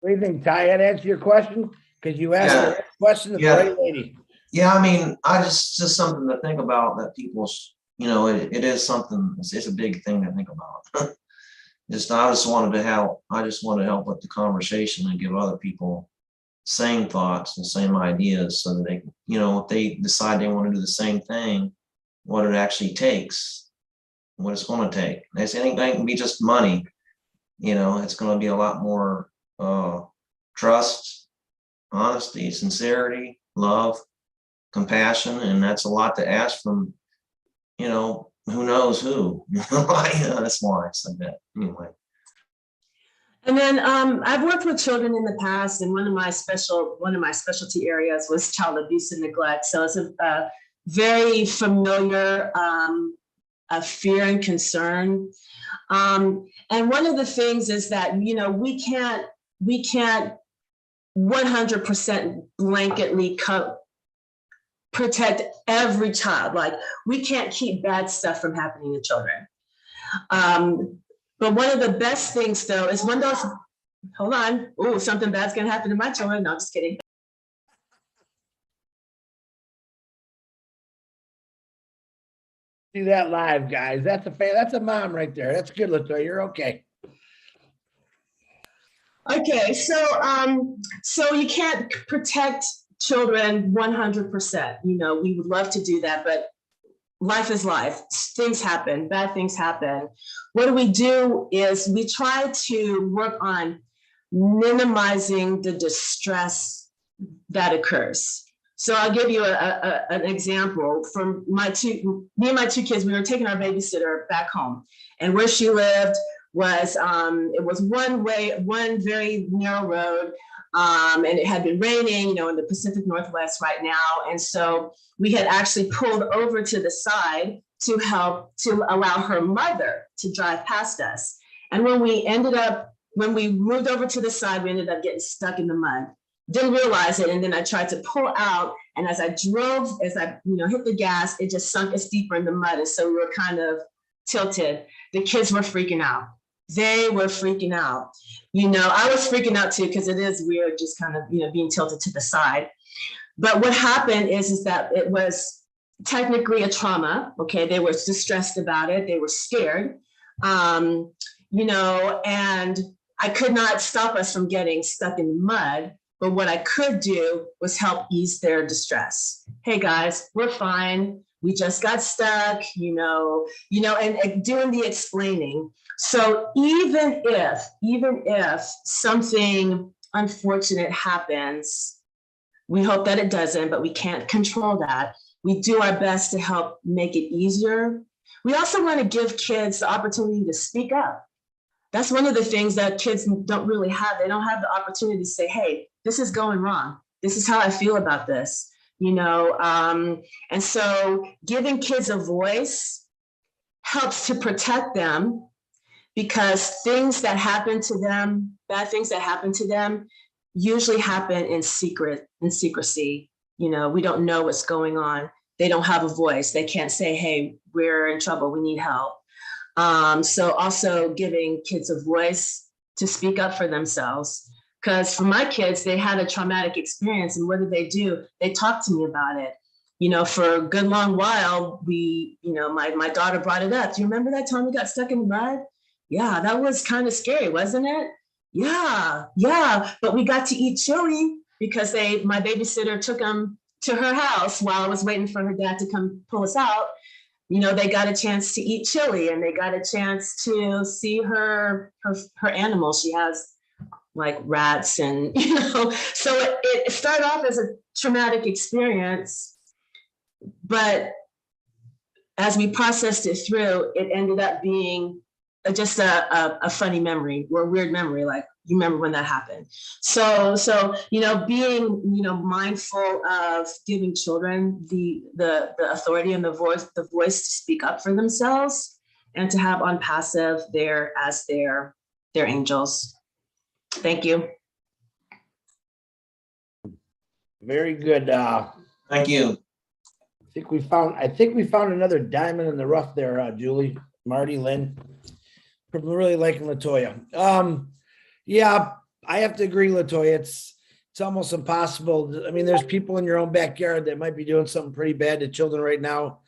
What do you think, Ty? That answer your question? Because you asked Yeah. the question of the Yeah. right lady. Yeah, I mean, I just something to think about that people's, you know, it is something, it's a big thing to think about. I just wanted to help. I just want to help with the conversation and give other people same thoughts and same ideas so that they, you know, if they decide they want to do the same thing, what it actually takes, what it's going to take. It's anything can be just money, you know, it's going to be a lot more trust, honesty, sincerity, love, compassion, and that's a lot to ask from, you know, who knows who. That's why I said that anyway. And then I've worked with children in the past, and one of my specialty areas was child abuse and neglect. So it's a very familiar fear and concern. And one of the things is that, you know, we can't 100% blanketly protect every child. Like, we can't keep bad stuff from happening to children. But one of the best things, though, is when those, hold on, oh, something bad's gonna happen to my children. No, I'm just kidding. Do that live, guys. That's a mom right there. That's good, Latoya. You're okay. Okay, so you can't protect children 100%. You know, we would love to do that, but life is life. Things happen, bad things happen. What we do is we try to work on minimizing the distress that occurs. So I'll give you an example from me and my two kids. We were taking our babysitter back home, and where she lived was it was one very narrow road, and it had been raining, you know, in the Pacific Northwest right now, and so we had actually pulled over to the side to allow her mother to drive past us. And when we moved over to the side, we ended up getting stuck in the mud. Didn't realize it, and then I tried to pull out, and as I drove, hit the gas, it just sunk us deeper in the mud, and so we were kind of tilted. The kids were freaking out. They were freaking out. You know, I was freaking out too, because it is weird just kind of, you know, being tilted to the side. But what happened is that it was technically a trauma. Okay, they were distressed about it. They were scared, you know, and I could not stop us from getting stuck in the mud. But what I could do was help ease their distress. Hey guys, we're fine. We just got stuck, you know, and doing the explaining. So even if something unfortunate happens, we hope that it doesn't, but we can't control that. We do our best to help make it easier. We also want to give kids the opportunity to speak up. That's one of the things that kids don't really have. They don't have the opportunity to say, hey, this is going wrong. This is how I feel about this, you know? And so giving kids a voice helps to protect them, because things that happen to them, bad things that happen to them, usually happen in secrecy. You know, we don't know what's going on. They don't have a voice. They can't say, hey, we're in trouble, we need help. So also giving kids a voice to speak up for themselves. Because for my kids, they had a traumatic experience, and what do? They talked to me about it. You know, for a good long while, my daughter brought it up. Do you remember that time we got stuck in the mud? Yeah, that was kind of scary, wasn't it? Yeah. But we got to eat chili because my babysitter took them to her house while I was waiting for her dad to come pull us out. You know, they got a chance to eat chili, and they got a chance to see her animals. She has like rats, and, you know, so it started off as a traumatic experience, but as we processed it through, it ended up being just a funny memory or a weird memory. Like, you remember when that happened. So, you know, being, you know, mindful of giving children the authority and the voice to speak up for themselves, and to have on passive their angels. Thank you. Very good. Thank you. I think we found another diamond in the rough there, Julie, Marty, Lynn. I'm really liking Latoya. Yeah, I have to agree, Latoya. It's almost impossible. I mean, there's people in your own backyard that might be doing something pretty bad to children right now.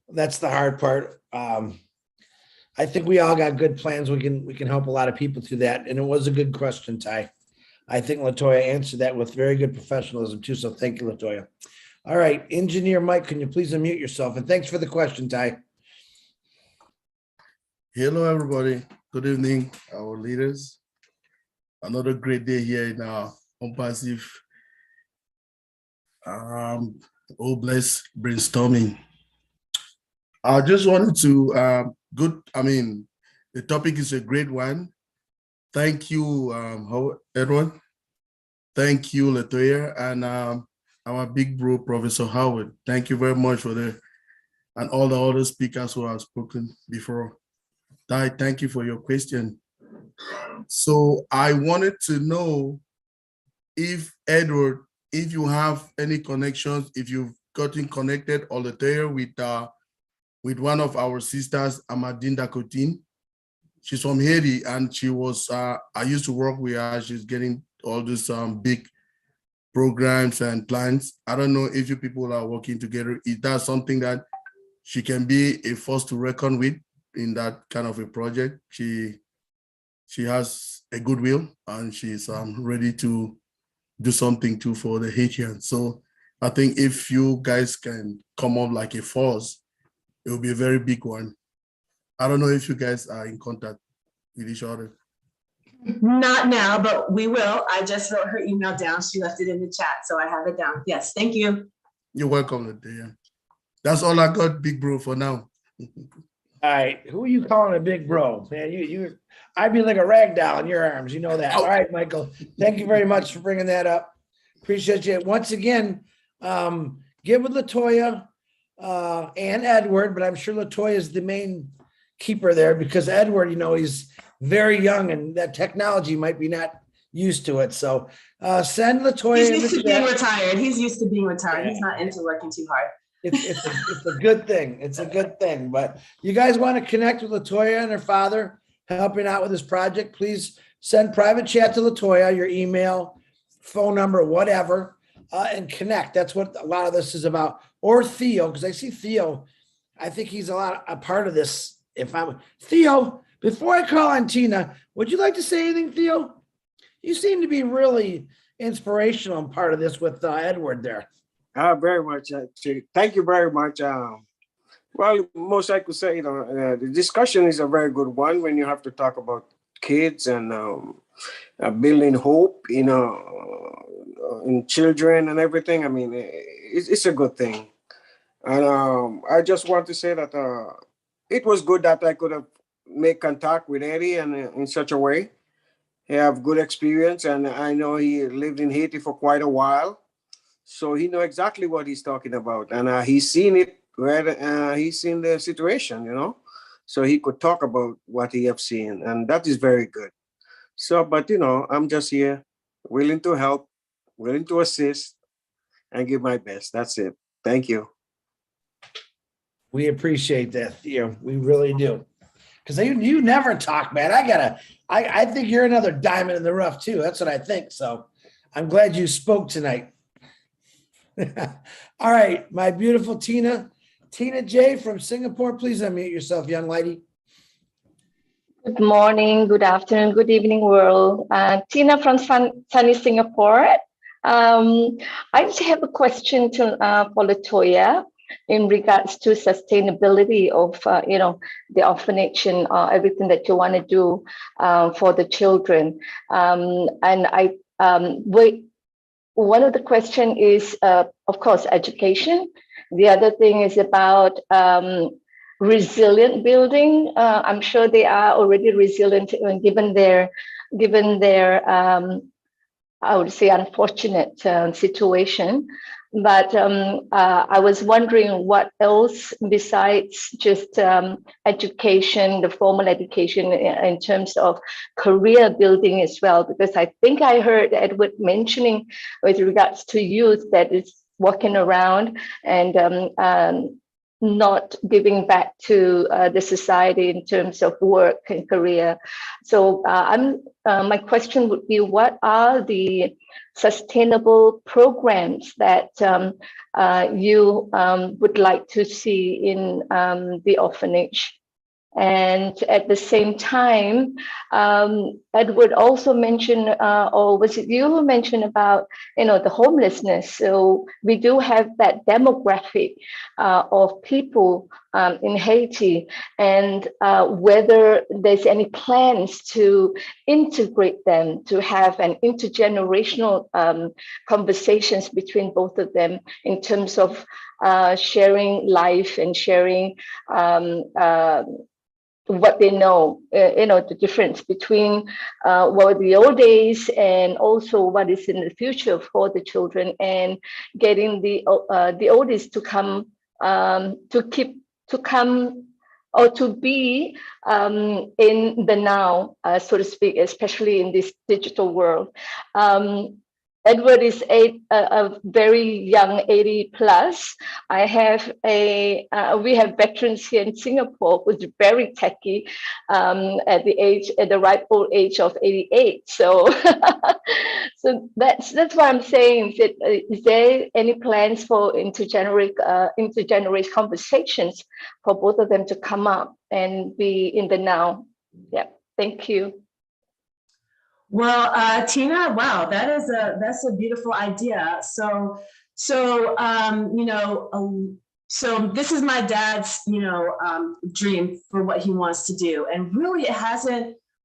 That's the hard part. I think we all got good plans. We can help a lot of people through that. And it was a good question, Ty. I think Latoya answered that with very good professionalism too. So thank you, Latoya. All right, Engineer Mike, can you please unmute yourself? And thanks for the question, Ty. Hello, everybody. Good evening, our leaders. Another great day here in our Unpassive blessed brainstorming. I just wanted to the topic is a great one. Thank you, Edward. Thank you, Latoya, and our big bro, Professor Howard. Thank you very much for and all the other speakers who have spoken before. Thank you for your question. So I wanted to know if, Edward, if you have any connections, if you've gotten connected or Latoya with one of our sisters, Amadine Dakotin. She's from Haiti, and she was, I used to work with her. She's getting all these big programs and plans. I don't know if you people are working together. Is that something that she can be a force to reckon with in that kind of a project? She has a goodwill, and she's ready to do something too for the Haitians. So I think if you guys can come up like a force, it will be a very big one. I don't know if you guys are in contact with each other. Not now, but we will. I just wrote her email down. She left it in the chat, so I have it down. Yes, thank you. You're welcome, Latoya. That's all I got, big bro, for now. All right, who are you calling a big bro? Man, I'd be like a rag doll in your arms. You know that. All right, Michael. Thank you very much for bringing that up. Appreciate you. Once again, get with Latoya and Edward, but I'm sure Latoya is the main keeper there because Edward, he's very young and that technology might be not used to it. So send Latoya. He's used to being retired. He's used to being retired. Yeah. He's not into working too hard. It's a good thing. It's a good thing. But you guys want to connect with Latoya and her father, helping out with this project, please send private chat to Latoya, your email, phone number, whatever, and connect. That's what a lot of this is about. Or Theo, because I see Theo. I think he's a part of this. Theo, before I call on Tina, would you like to say anything, Theo? You seem to be really inspirational and part of this with Edward there. Very much. Thank you very much. Well, most I could say, the discussion is a very good one when you have to talk about kids and building hope, in children and everything. I mean, it's a good thing. And I just want to say that it was good that I could have made contact with Eddie and in such a way. He have good experience, and I know he lived in Haiti for quite a while. So he know exactly what he's talking about. And he's seen it, he's seen the situation, so he could talk about what he have seen. And that is very good. So, but, I'm just here willing to help, willing to assist and give my best. That's it. Thank you. We appreciate that, Theo. We really do. Because you never talk, man. I think you're another diamond in the rough too. That's what I think. So I'm glad you spoke tonight. All right, my beautiful Tina J from Singapore, please unmute yourself, young lady. Good morning, good afternoon, good evening, world. Tina from sunny Singapore. I just have a question for Latoya in regards to sustainability of, the orphanage and everything that you want to do for the children. One of the question is, of course, education. The other thing is about resilient building. I'm sure they are already resilient given their I would say unfortunate situation. But I was wondering what else besides just education, the formal education in terms of career building as well, because I think I heard Edward mentioning with regards to youth that it's walking around and not giving back to the society in terms of work and career. So my question would be, what are the sustainable programs that you would like to see in the orphanage? And at the same time, Edward also mentioned, or was it you who mentioned about, the homelessness? So we do have that demographic of people in Haiti, and whether there's any plans to integrate them, to have an intergenerational conversations between both of them in terms of sharing life and sharing what they know, the difference between what the old days and also what is in the future for the children, and getting the oldies to come or to be in the now, so to speak, especially in this digital world. Edward is a very young 80 plus. We have veterans here in Singapore who's very techy at the ripe old age of 88. So, so that's why I'm saying, is there any plans for intergenerational conversations for both of them to come up and be in the now? Yeah, thank you. Well, Tina, wow, that's a beautiful idea. So this is my dad's, dream for what he wants to do. And really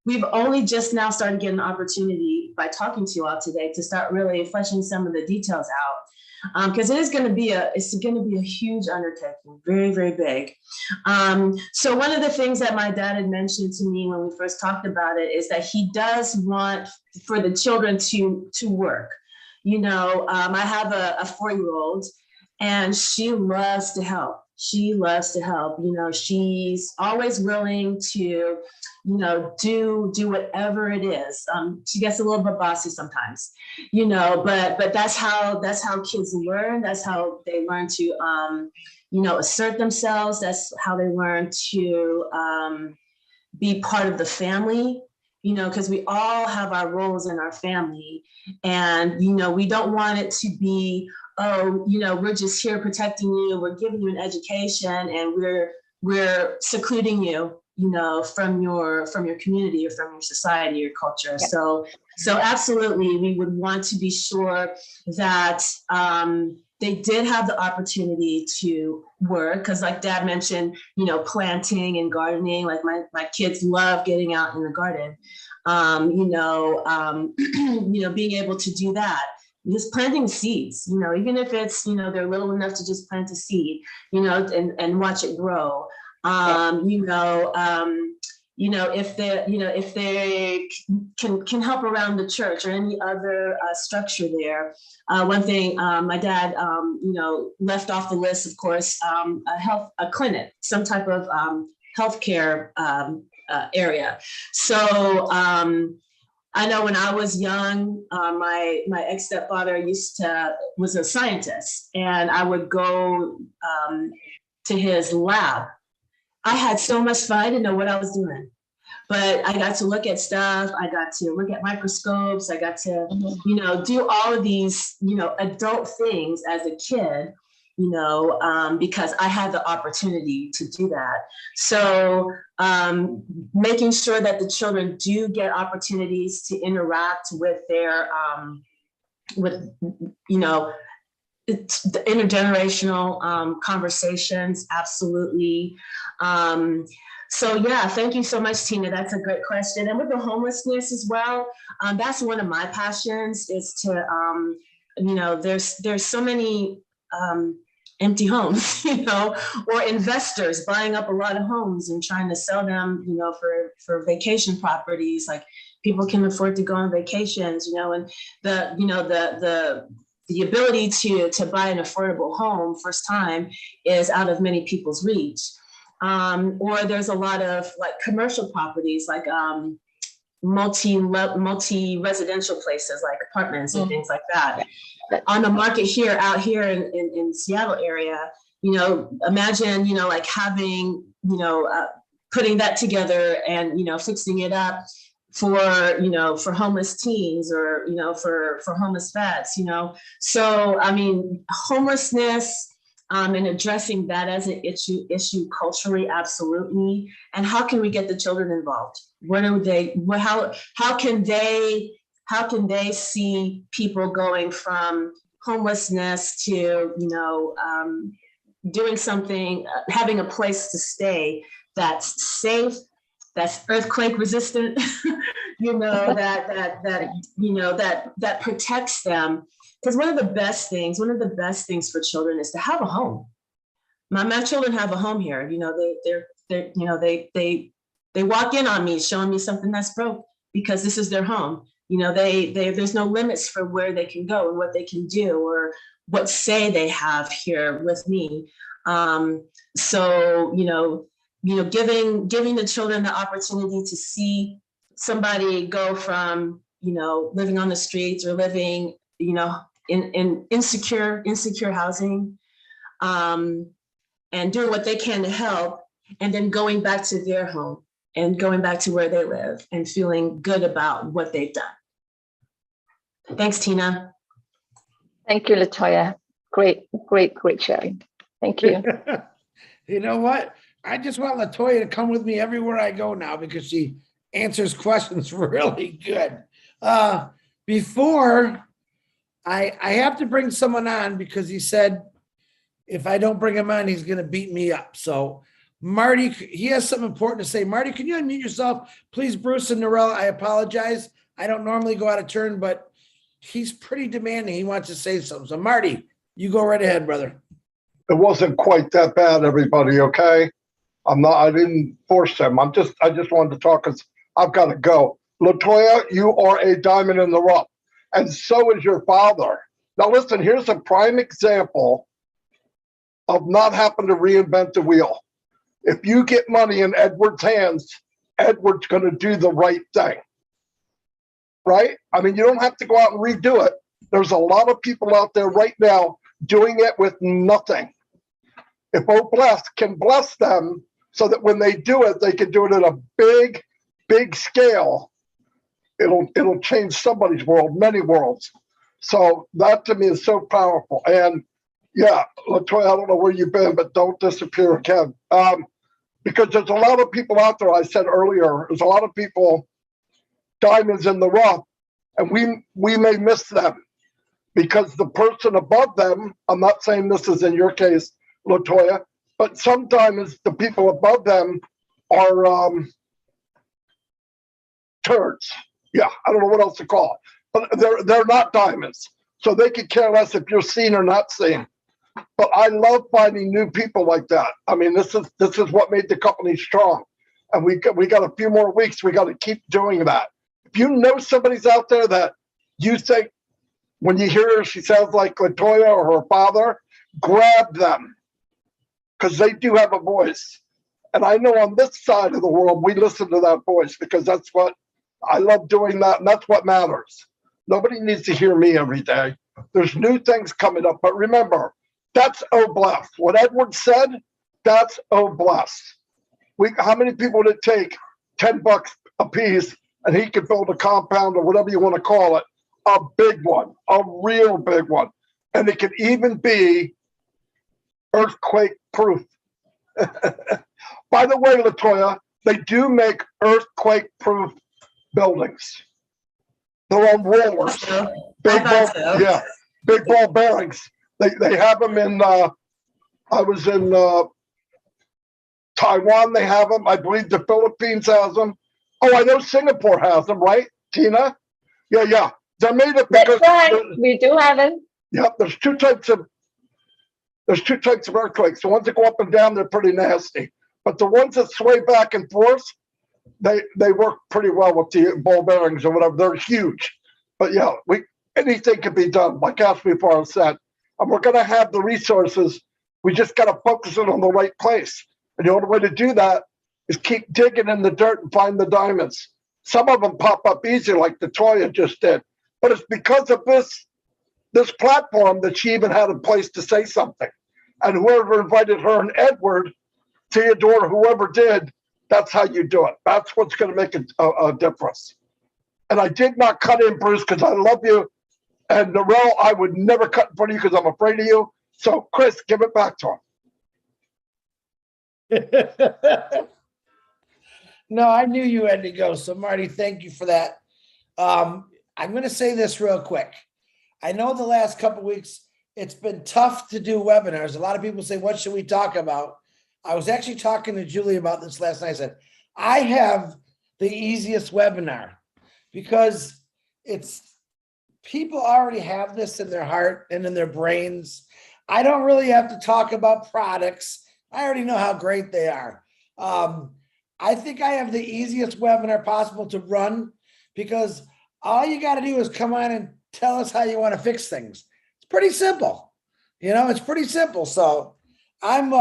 we've only just now started getting an opportunity by talking to you all today to start really fleshing some of the details out. Because it's going to be a huge undertaking, very, very big. So one of the things that my dad had mentioned to me when we first talked about it is that he does want for the children to work. I have a 4-year-old, and she loves to help. She's always willing to, do whatever it is. She gets a little bit bossy sometimes, but that's how kids learn. That's how they learn to, assert themselves. That's how they learn to be part of the family, because we all have our roles in our family. And, we don't want it to be, we're just here protecting you, we're giving you an education, and we're secluding you, from your community or from your society, your culture. Yeah. So absolutely, we would want to be sure that they did have the opportunity to work, because like Dad mentioned, planting and gardening, like my kids love getting out in the garden, being able to do that. Just planting seeds, even if it's, they're little enough to just plant a seed, and watch it grow. If they can help around the church or any other structure there. One thing my dad, left off the list, of course, a clinic, some type of healthcare area. So I know when I was young, my ex-stepfather was a scientist, and I would go to his lab. I had so much fun. I didn't know what I was doing, but I got to look at stuff. I got to look at microscopes. I got to, do all of these, adult things as a kid, because I had the opportunity to do that. So making sure that the children do get opportunities to interact with their, it's the intergenerational conversations, absolutely. So yeah, thank you so much, Tina. That's a great question. And with the homelessness as well, that's one of my passions, is to, there's so many empty homes, or investors buying up a lot of homes and trying to sell them, for vacation properties. Like, people can afford to go on vacations, and the ability to buy an affordable home first time is out of many people's reach. Or there's a lot of like commercial properties, like multi-residential places like apartments and things like that. On the market here, out here in Seattle area, you know, imagine, you know, like having, you know, putting that together and, you know, fixing it up for, you know, for homeless teens or, you know, for homeless vets, you know. So, I mean, homelessness and addressing that as an issue culturally, absolutely. And how can we get the children involved? What are they, how can they see people going from homelessness to, you know, doing something, having a place to stay that's safe, that's earthquake resistant, you know, that protects them. Because one of the best things for children is to have a home. My children have a home here. You know, they walk in on me showing me something that's broke because this is their home. You know, there's no limits for where they can go and what they can do or what say they have here with me. So, you know, giving the children the opportunity to see somebody go from, you know, living on the streets or living, you know, in insecure housing, and doing what they can to help, and then going back to their home and going back to where they live and feeling good about what they've done. Thanks, Tina. Thank you, Latoya. Great sharing. Thank you. You know what? I just want Latoya to come with me everywhere I go now because she answers questions really good. Before, I have to bring someone on because he said if I don't bring him on, he's going to beat me up. So Marty, he has something important to say. Marty, can you unmute yourself? Please, Bruce and Narelle, I apologize. I don't normally go out of turn, but he's pretty demanding. He wants to say something. So Marty, you go right ahead, brother. It wasn't quite that bad, everybody, okay? I didn't force them. I just wanted to talk because I've got to go. Latoya, you are a diamond in the rough, and so is your father. Now listen, here's a prime example of not having to reinvent the wheel. If you get money in Edward's hands, Edward's going to do the right thing, right? I mean, you don't have to go out and redo it. There's a lot of people out there right now doing it with nothing. If Bless can bless them so that when they do it, they can do it at a big scale, it'll change somebody's world, many worlds. So that to me is so powerful. And yeah, Latoya, I don't know where you've been, but don't disappear again. Because there's a lot of people out there, I said earlier, there's a lot of people, diamonds in the rough, and we may miss them because the person above them, I'm not saying this is in your case, Latoya, but sometimes the people above them are turds. Yeah, I don't know what else to call it, but they're not diamonds, so they could care less if you're seen or not seen. But I love finding new people like that. I mean, this is what made the company strong, and we got a few more weeks. We got to keep doing that. If you know somebody's out there that you think when you hear her, she sounds like Latoya or her father, grab them because they do have a voice. And I know on this side of the world, we listen to that voice because that's what I love doing that. And that's what matters. Nobody needs to hear me every day. There's new things coming up. But remember, that's Bless. What Edward said, that's Bless. How many people would it take? $10 a piece, and he could build a compound or whatever you want to call it, a big one, a real big one. And it could even be earthquake proof. By the way, Latoya, they do make earthquake proof buildings. They're on rollers. Big ball bearings. They have them in, I was in Taiwan, they have them. I believe the Philippines has them. Oh, I know Singapore has them, right, Tina? Yeah. They're made of. That's right. We do have it. Yep. There's two types of earthquakes. The ones that go up and down, they're pretty nasty. But the ones that sway back and forth, they work pretty well with the ball bearings or whatever. They're huge. But yeah, anything can be done, like Ashley Farr said. And we're going to have the resources. We just got to focus it on the right place. And the only way to do that is keep digging in the dirt and find the diamonds. Some of them pop up easy, like the Toya just did. But it's because of this platform that she even had a place to say something. And whoever invited her and Edward, Theodore, whoever did, that's how you do it. That's what's going to make a difference. And I did not cut in, Bruce, because I love you. And Narelle, I would never cut in front of you because I'm afraid of you. So, Chris, give it back to him. No, I knew you had to go. So, Marty, thank you for that. I'm going to say this real quick. I know the last couple of weeks, it's been tough to do webinars. A lot of people say, what should we talk about? I was actually talking to Julie about this last night. I said, I have the easiest webinar because people already have this in their heart and in their brains. I don't really have to talk about products. I already know how great they are. I think I have the easiest webinar possible to run because all you got to do is come on and tell us how you want to fix things. It's pretty simple. It's pretty simple. So I'm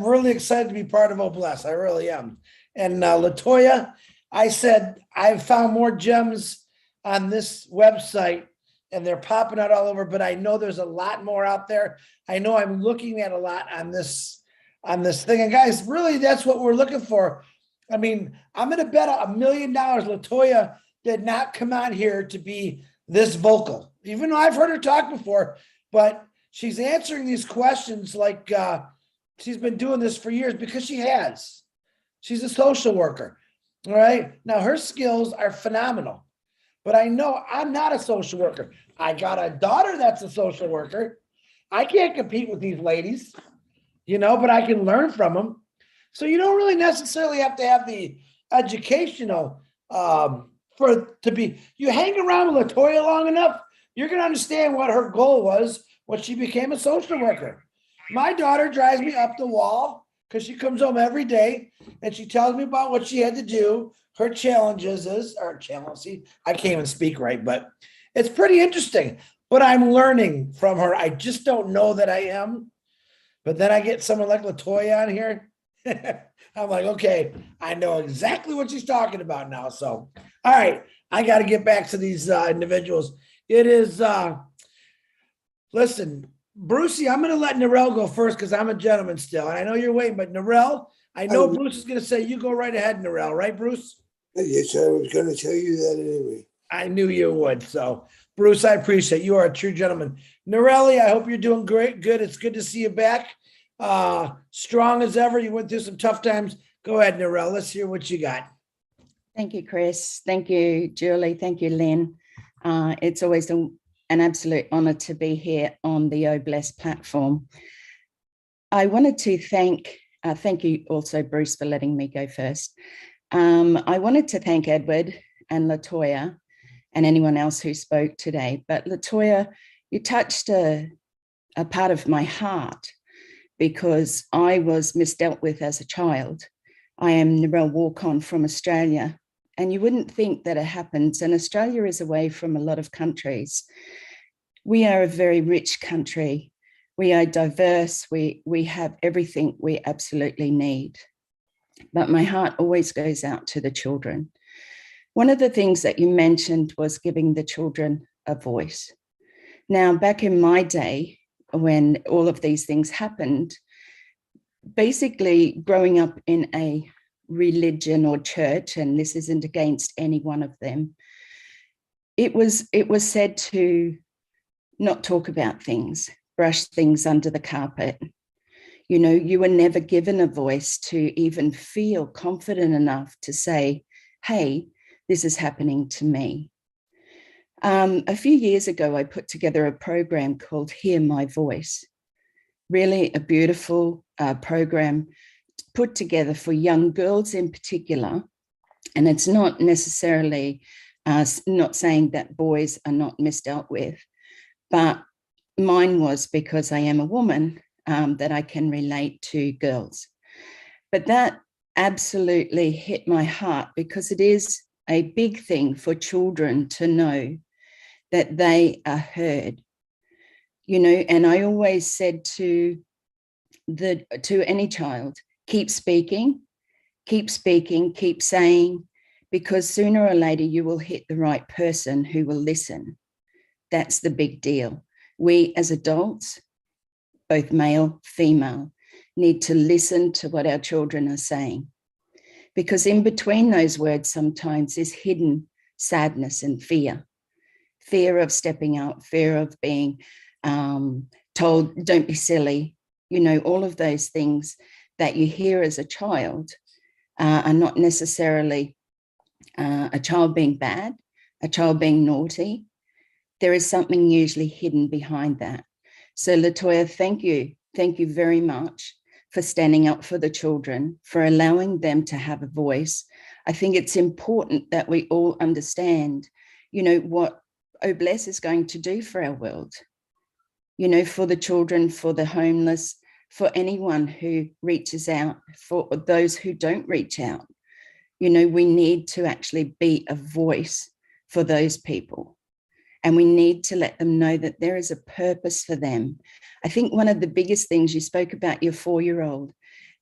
really excited to be part of Obless. I really am. And LaToya, I said, I've found more gems on this website and they're popping out all over, but I know there's a lot more out there. I know I'm looking at a lot on this thing. And guys, really, that's what we're looking for. I mean, I'm going to bet $1 million LaToya did not come on here to be this vocal, even though I've heard her talk before, but she's answering these questions like she's been doing this for years because she has. She's a social worker. All right. Now her skills are phenomenal, but I know I'm not a social worker. I got a daughter that's a social worker. I can't compete with these ladies, but I can learn from them. So you don't really necessarily have to have the educational you hang around with LaToya long enough, you're going to understand what her goal was when she became a social worker. My daughter drives me up the wall because she comes home every day and she tells me about what she had to do. Her challenges see, I can't even speak right, but it's pretty interesting. But I'm learning from her. I just don't know that I am. But then I get someone like LaToya on here. I'm like, okay, I know exactly what she's talking about now. So, all right, I got to get back to these individuals. It is, listen, Brucey, I'm going to let Narelle go first because I'm a gentleman still. And I know you're waiting, but Narelle, I know Bruce is going to say, you go right ahead, Narelle, right, Bruce? Yes, I was going to tell you that anyway. I knew you would. So, Bruce, I appreciate it. You are a true gentleman. Narelle, I hope you're doing great. Good. It's good to see you back. Strong as ever. You went through some tough times. Go ahead, Narelle. Let's hear what you got. Thank you, Chris. Thank you, Julie. Thank you, Lynn. It's always an absolute honor to be here on the Obless platform. I wanted to thank you also, Bruce, for letting me go first. I wanted to thank Edward and LaToya and anyone else who spoke today. But LaToya, you touched a part of my heart because I was misdealt with as a child. I am Narelle Walk-On from Australia, and you wouldn't think that it happens. And Australia is away from a lot of countries. We are a very rich country. We are diverse. We have everything we absolutely need. But my heart always goes out to the children. One of the things that you mentioned was giving the children a voice. Now, back in my day, when all of these things happened, basically growing up in a religion or church, and this isn't against any one of them, it was said to not talk about things, brush things under the carpet. You were never given a voice to even feel confident enough to say, hey, this is happening to me. A few years ago, I put together a program called Hear My Voice. Really a beautiful program put together for young girls in particular. And it's not necessarily not saying that boys are not misdealt with, but mine was because I am a woman that I can relate to girls. But that absolutely hit my heart because it is a big thing for children to know that they are heard, and I always said to any child, keep speaking, keep saying, because sooner or later you will hit the right person who will listen. That's the big deal. We as adults, both male, female, need to listen to what our children are saying, because in between those words sometimes is hidden sadness and fear. Fear of stepping out, fear of being told, don't be silly. You know, all of those things that you hear as a child are not necessarily a child being bad, a child being naughty. There is something usually hidden behind that. So Latoya, thank you. Thank you very much for standing up for the children, for allowing them to have a voice. I think it's important that we all understand, you know, what Oh Bless is going to do for our world, you know, for the children, for the homeless, for anyone who reaches out, for those who don't reach out. You know, we need to actually be a voice for those people. And we need to let them know that there is a purpose for them. I think one of the biggest things you spoke about, your 4-year-old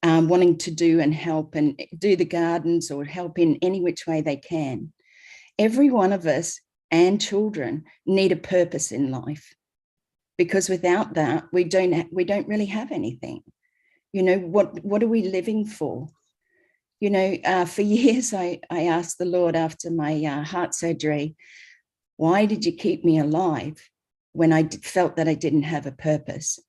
wanting to do and help and do the gardens or help in any which way they can. Every one of us and children need a purpose in life, because without that, we don't really have anything. You know, what are we living for? You know, for years, I asked the Lord after my heart surgery, why did you keep me alive when I felt that I didn't have a purpose?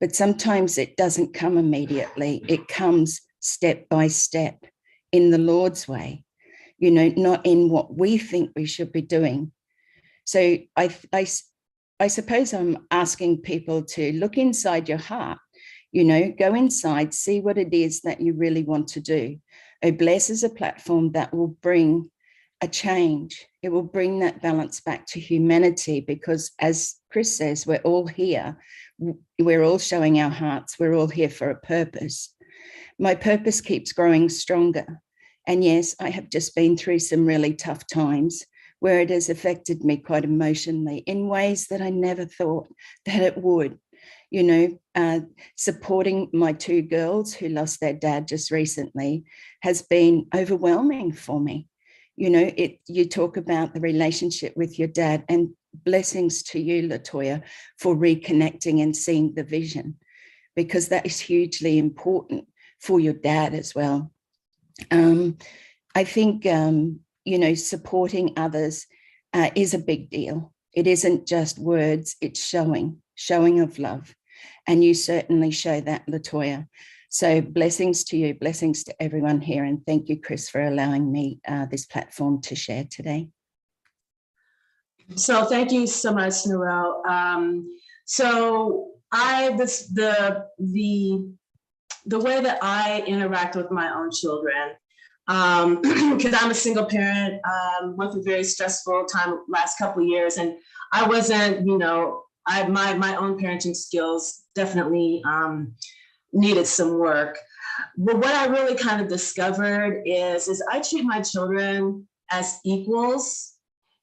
But sometimes it doesn't come immediately. It comes step by step in the Lord's way, you know, not in what we think we should be doing. So I suppose I'm asking people to look inside your heart, you know, go inside, see what it is that you really want to do. Oh Bless is a platform that will bring a change. It will bring that balance back to humanity, because as Chris says, we're all here. We're all showing our hearts. We're all here for a purpose. My purpose keeps growing stronger. And yes, I have just been through some really tough times where it has affected me quite emotionally in ways that I never thought that it would. You know, supporting my 2 girls who lost their dad just recently has been overwhelming for me. You know, you talk about the relationship with your dad, and blessings to you, Latoya, for reconnecting and seeing the vision, because that is hugely important for your dad as well. I think, you know, supporting others is a big deal. It isn't just words, it's showing of love. And you certainly show that, Latoya. So blessings to you, blessings to everyone here. And thank you, Chris, for allowing me this platform to share today. So thank you so much, Noelle. So the way that I interact with my own children, because I'm a single parent, went through a very stressful time last couple of years, and I wasn't, you know, my own parenting skills definitely needed some work. But what I really kind of discovered is I treat my children as equals.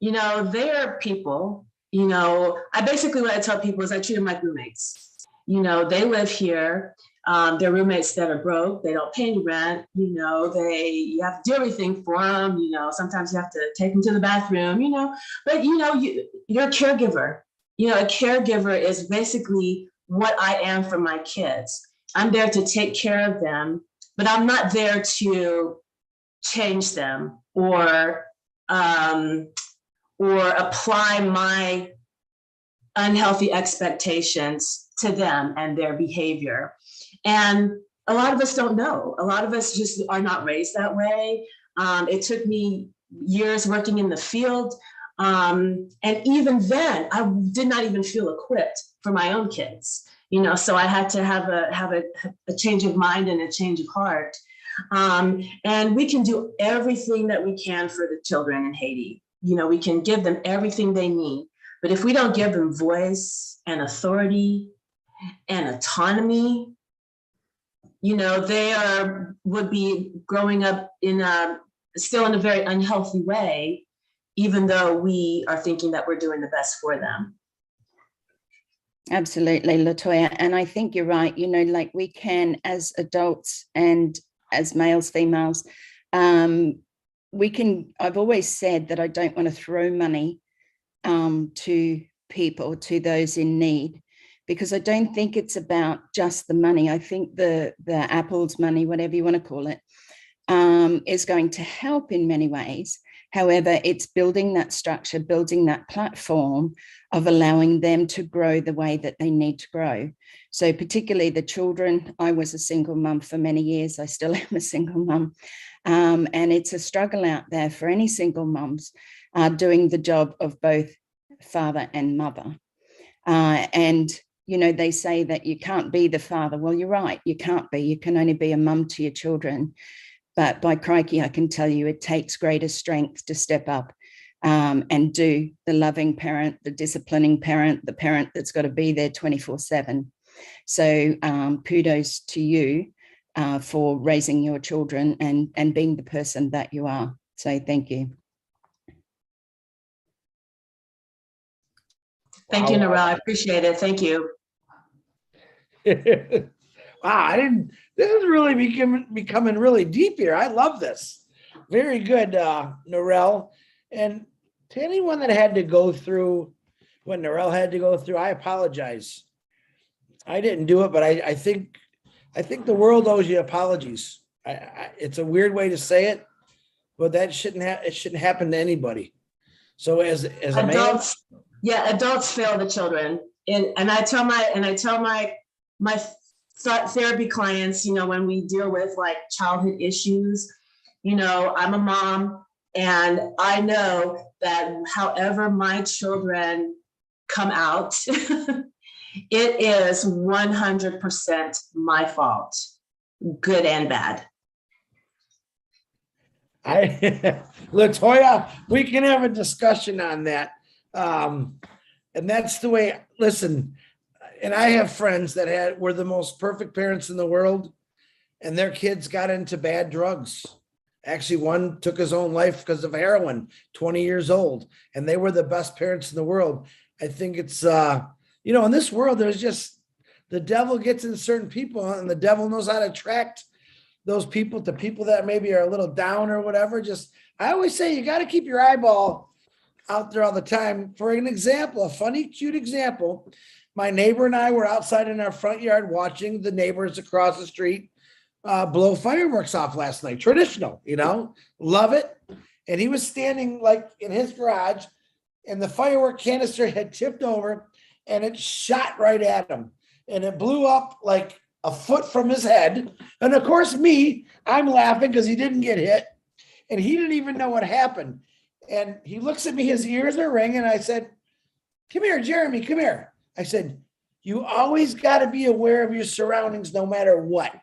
You know, they are people. You know, what I tell people is I treat them like roommates. You know, they live here. They're roommates that are broke. They don't pay any rent. You know, you have to do everything for them. You know, sometimes you have to take them to the bathroom, you know, but you know, you're a caregiver. You know, a caregiver is basically what I am for my kids. I'm there to take care of them, but I'm not there to change them or apply my unhealthy expectations to them and their behavior. And a lot of us don't know. A lot of us just are not raised that way. It took me years working in the field. And even then, I did not even feel equipped for my own kids. You know, so I had to have a change of mind and a change of heart. And we can do everything that we can for the children in Haiti. You know, we can give them everything they need. But if we don't give them voice and authority and autonomy, you know, they would be growing up still in a very unhealthy way, even though we are thinking that we're doing the best for them. Absolutely, Latoya. And I think you're right. You know, like we can, as adults and as males, females, I've always said that I don't want to throw money to people, to those in need, because I don't think it's about just the money. I think the Apple's money, whatever you want to call it, is going to help in many ways. However, it's building that structure, building that platform of allowing them to grow the way that they need to grow. So particularly the children, I was a single mum for many years. I still am a single mum. And it's a struggle out there for any single mums doing the job of both father and mother. And, you know, they say that you can't be the father. Well, you're right, you can't be. You can only be a mum to your children. But by crikey, I can tell you it takes greater strength to step up and do the loving parent, the disciplining parent, the parent that's got to be there 24/7. So kudos to you for raising your children and being the person that you are. So thank you. Thank you, Narelle. I appreciate it. Thank you. Wow, this is really becoming really deep here. I love this. Very good, Narelle. And to anyone that had to go through what Narelle had to go through, I apologize. I didn't do it, but I think the world owes you apologies. It's a weird way to say it, but it shouldn't happen to anybody. So as a adults, man, adults fail the children, and I tell my therapy clients, you know, when we deal with like childhood issues, you know, I'm a mom, and I know that however my children come out, it is 100% my fault, good and bad. Latoya, we can have a discussion on that. And that's the way, listen, and I have friends that were the most perfect parents in the world, and their kids got into bad drugs. Actually, one took his own life because of heroin, 20 years old, and they were the best parents in the world. I think it's, you know, in this world, there's just, the devil gets in certain people, and the devil knows how to attract those people to people that maybe are a little down or whatever. Just, I always say, you got to keep your eyeball out there all the time. For an example, a funny, cute example, my neighbor and I were outside in our front yard watching the neighbors across the street blow fireworks off last night. Traditional, you know, love it. And he was standing like in his garage, and the firework canister had tipped over, and it shot right at him, and it blew up like a foot from his head. And of course, I'm laughing because he didn't get hit, and he didn't even know what happened. And he looks at me, his ears are ringing. I said, "Come here, Jeremy, come here." I said, "You always got to be aware of your surroundings no matter what,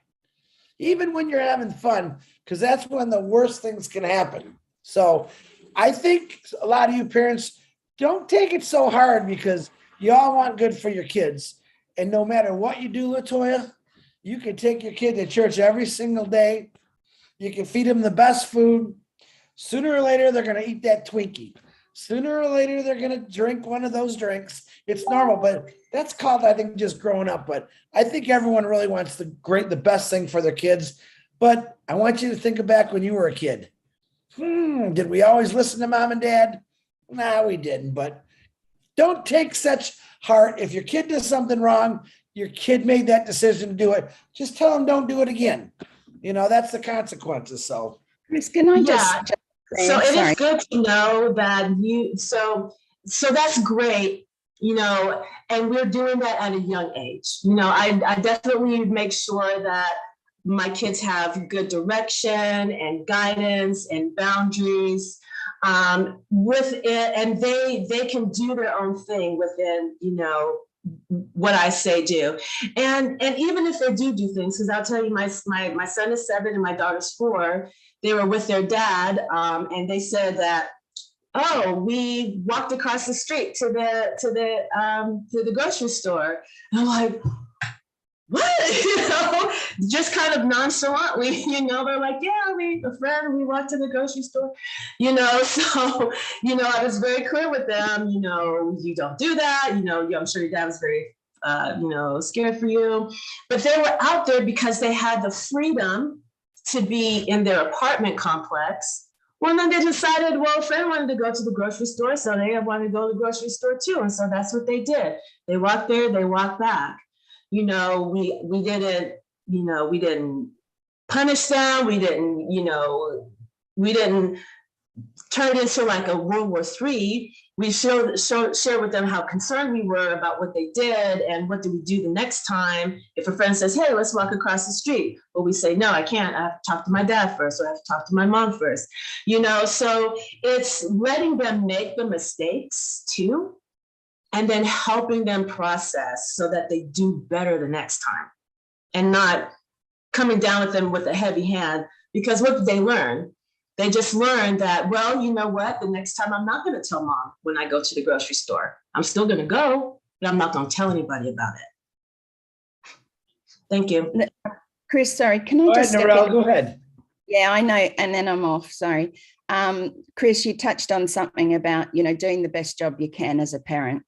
even when you're having fun, because that's when the worst things can happen." So I think a lot of you parents, don't take it so hard, because you all want good for your kids. And no matter what you do, Latoya, you can take your kid to church every single day. You can feed them the best food. Sooner or later, they're going to eat that Twinkie. Sooner or later, they're going to drink one of those drinks. It's normal, but that's called, I think, just growing up. But I think everyone really wants the best thing for their kids. But I want you to think back when you were a kid. Did we always listen to mom and dad? Nah, we didn't. But don't take such heart. If your kid does something wrong, your kid made that decision to do it, just tell them don't do it again. You know, that's the consequences. So, Chris, can I just so it is good to know that so that's great, you know, and we're doing that at a young age. You know, I definitely make sure that my kids have good direction and guidance and boundaries with it, and they can do their own thing within, you know, what I say do. And even if they do things, because I'll tell you, my son is 7 and my daughter's 4. They were with their dad, and they said that, "Oh, we walked across the street to the grocery store." And I'm like, "What?" You know, just kind of nonchalantly, you know, they're like, "Yeah, we walked to the grocery store," you know. So, you know, I was very clear with them, you know, you don't do that, you know, I'm sure your dad was very, you know, scared for you, but they were out there because they had the freedom to be in their apartment complex Well, then they decided, well, a friend wanted to go to the grocery store, so they wanted to go to the grocery store too. And so that's what they did. They walked there, they walked back. You know, we didn't, you know, we didn't punish them. We didn't, you know, we didn't turn it into like a World War III. We shared with them how concerned we were about what they did and what do we do the next time. If a friend says, hey, let's walk across the street. Well, we say, no, I can't. I have to talk to my dad first, or I have to talk to my mom first. You know, so it's letting them make the mistakes too, and then helping them process so that they do better the next time, and not coming down with them with a heavy hand. Because what did they learn? They just learned that, well, you know what? The next time I'm not going to tell mom when I go to the grocery store. I'm still going to go, but I'm not going to tell anybody about it. Thank you. Chris, sorry, can I just step Narelle, in? go ahead. Yeah, I know, and then I'm off, sorry. Chris, you touched on something about, you know, doing the best job you can as a parent.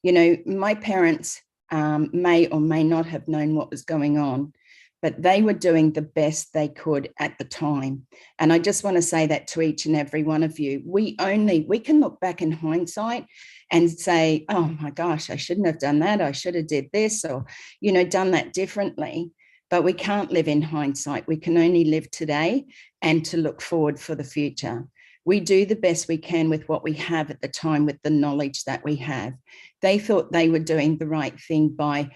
You know, my parents may or may not have known what was going on, but they were doing the best they could at the time. And I just want to say that to each and every one of you. We can look back in hindsight and say, oh my gosh, I shouldn't have done that. I should have did this, or, you know, done that differently. But we can't live in hindsight. We can only live today and to look forward for the future. We do the best we can with what we have at the time, with the knowledge that we have. They thought they were doing the right thing by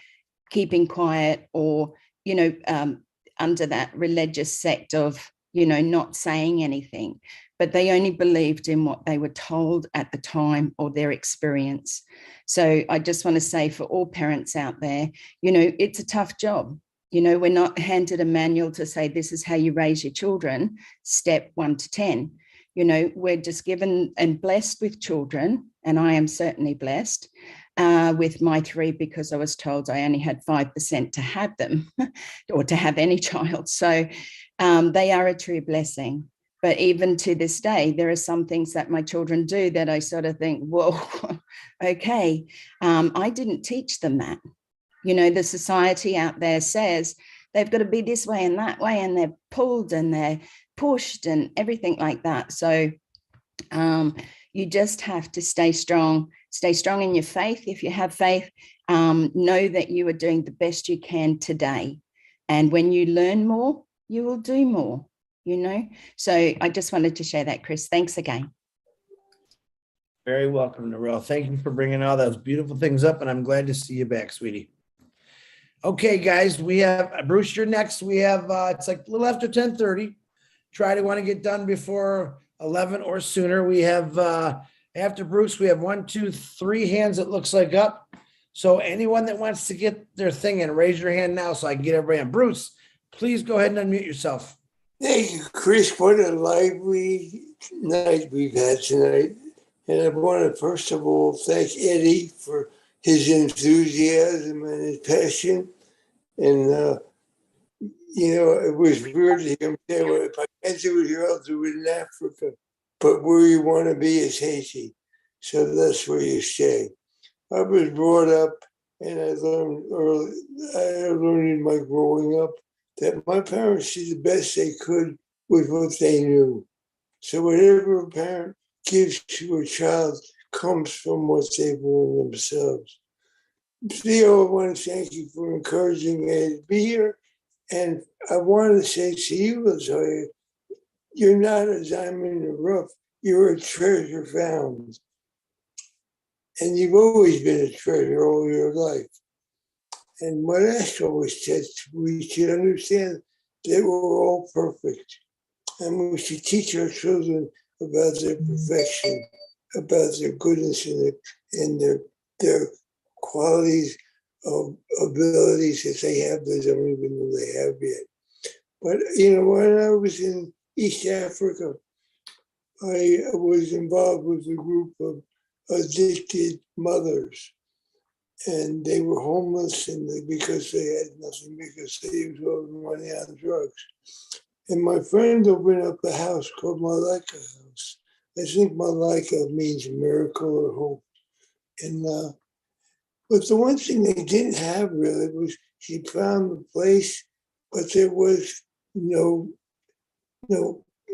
keeping quiet, or, you know, under that religious sect of, you know, not saying anything, but they only believed in what they were told at the time or their experience. So I just want to say, for all parents out there, you know, it's a tough job. You know, we're not handed a manual to say, this is how you raise your children, step 1 to 10. You know, we're just given and blessed with children, and I am certainly blessed with my 3, because I was told I only had 5% to have them or to have any child. So they are a true blessing. But even to this day, there are some things that my children do that I sort of think, whoa, okay, I didn't teach them that. You know, the society out there says they've got to be this way and that way, and they're pulled and they're pushed and everything like that. So you just have to stay strong in your faith. If you have faith, know that you are doing the best you can today. And when you learn more, you will do more, you know. So I just wanted to share that, Chris. Thanks again. Very welcome, Narelle. Thank you for bringing all those beautiful things up, and I'm glad to see you back, sweetie. Okay, guys, we have Bruce, you're next. We have it's like a little after 10:30. Try to want to get done before 11 or sooner. We have after Bruce, we have 1, 2, 3 hands, it looks like, up. So anyone that wants to get their thing in, raise your hand now so I can get everybody in. Bruce, please go ahead and unmute yourself. Thank you, Chris. What a lively night we've had tonight. And I want to first of all thank Eddie for his enthusiasm and his passion. And, you know, it was weird to hear him say, well, if I can't do it here, I'll do it in Africa. But where you want to be is Haiti. So that's where you stay. I was brought up, and I learned early, I learned in my growing up that my parents did the best they could with what they knew. So whatever a parent gives to a child comes from what they've learned themselves. Theo, I want to thank you for encouraging me to be here. And I want to say to you, Latoya, you're not a diamond in the rough. You're a treasure found. And you've always been a treasure all your life. And what I always said, we should understand that we're all perfect. And we should teach our children about their perfection, about their goodness and their qualities of abilities that they have that they don't even know they have yet. But, you know, when I was in East Africa, I was involved with a group of addicted mothers. And they were homeless because they had nothing, because they used all the money on drugs. And my friend opened up a house called Malaika House. I think Malaika means miracle or hope. And but the one thing they didn't have really was she found the place, but there was no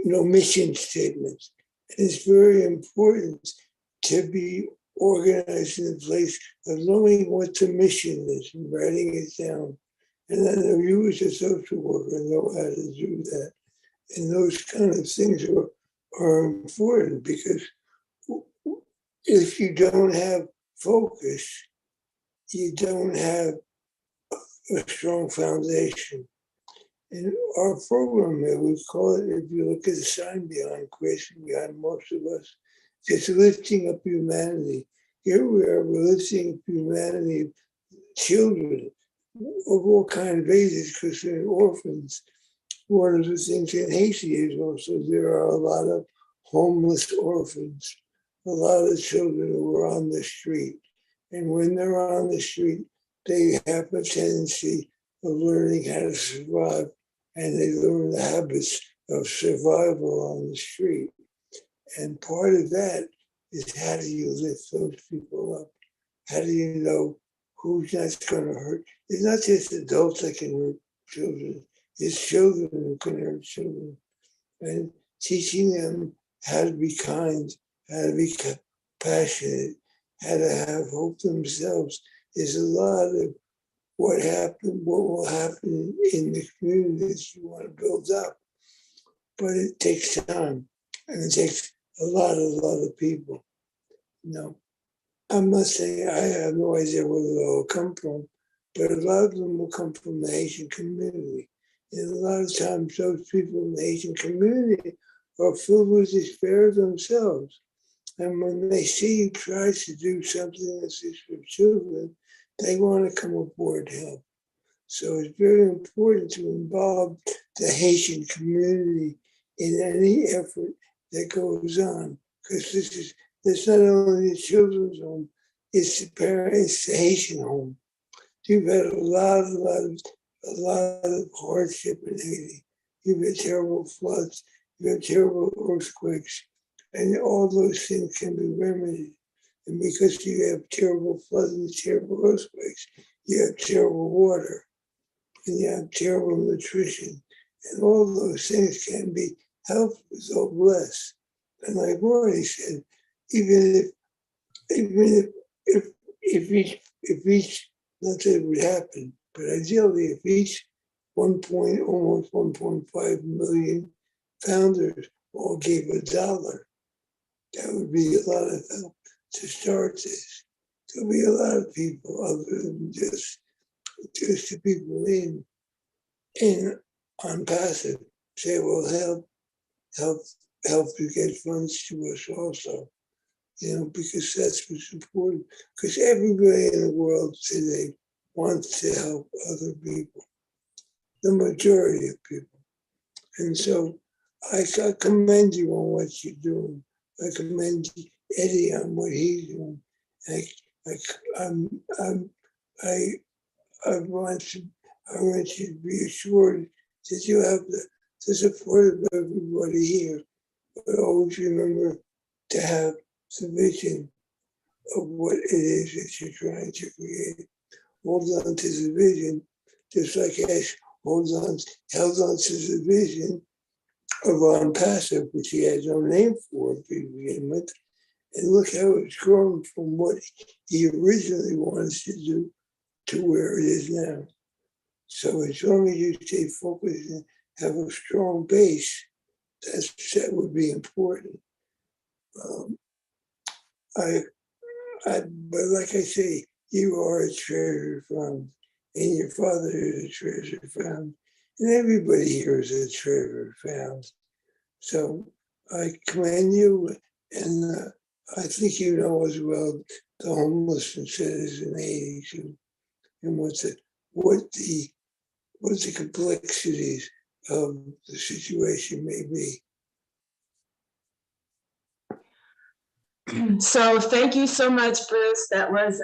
mission statements. And it's very important to be organized in a place of knowing what the mission is and writing it down. And I know you as a social worker know how to do that. And those kind of things are important, because if you don't have focus, you don't have a strong foundation. And our program here, we call it, if you look at the sign behind Chris, behind most of us, it's lifting up humanity. Here we are, we're lifting up humanity, children of all kinds of ages, because they're orphans. One of the things in Haiti is also there are a lot of homeless orphans, a lot of children who are on the street. And when they're on the street, they have a tendency of learning how to survive, and they learn the habits of survival on the street. And part of that is, how do you lift those people up? How do you know who's not going to hurt? It's not just adults that can hurt children. It's children who can hurt children. And teaching them how to be kind, how to be passionate, how to have hope themselves is a lot of what will happen in the communities you want to build up. But it takes time, and it takes a lot of people. I'm not saying, I have no idea where they'll come from, but a lot of them will come from the Asian community. And a lot of times those people in the Asian community are filled with despair themselves. And when they see you try to do something that's just for children, they want to come aboard to help. So it's very important to involve the Haitian community in any effort that goes on, because this not only the children's home, it's the Haitian home. You've had a lot of hardship in Haiti. You've had terrible floods, you've had terrible earthquakes, and all those things can be remedied. And because you have terrible floods and terrible earthquakes, you have terrible water, and you have terrible nutrition, and all those things can be helped with or blessed. And like Rory said, even if each, not that it would happen, but ideally if each almost 1.5 million founders all gave $1, that would be a lot of help to start this. There'll be a lot of people other than just the people on passive say, well, help you get funds to us also. Because that's what's important. Because everybody in the world today wants to help other people, the majority of people. And so I commend you on what you're doing. I commend Eddie on what he's doing. I want you to be assured that you have the support of everybody here. But always remember to have the vision of what it is that you're trying to create. Hold on to the vision, just like Ash held on to the vision of On Passive, which he has no name for to begin with. And look how it's grown from what he originally wanted to do to where it is now. So as long as you stay focused and have a strong base, that would be important. But like I say, you are a treasure found, and your father is a treasure found, and everybody here is a treasure found. So I commend you, and I think you know as well the homelessness status in Haiti too, and what the complexities of the situation may be. So thank you so much, Bruce. That was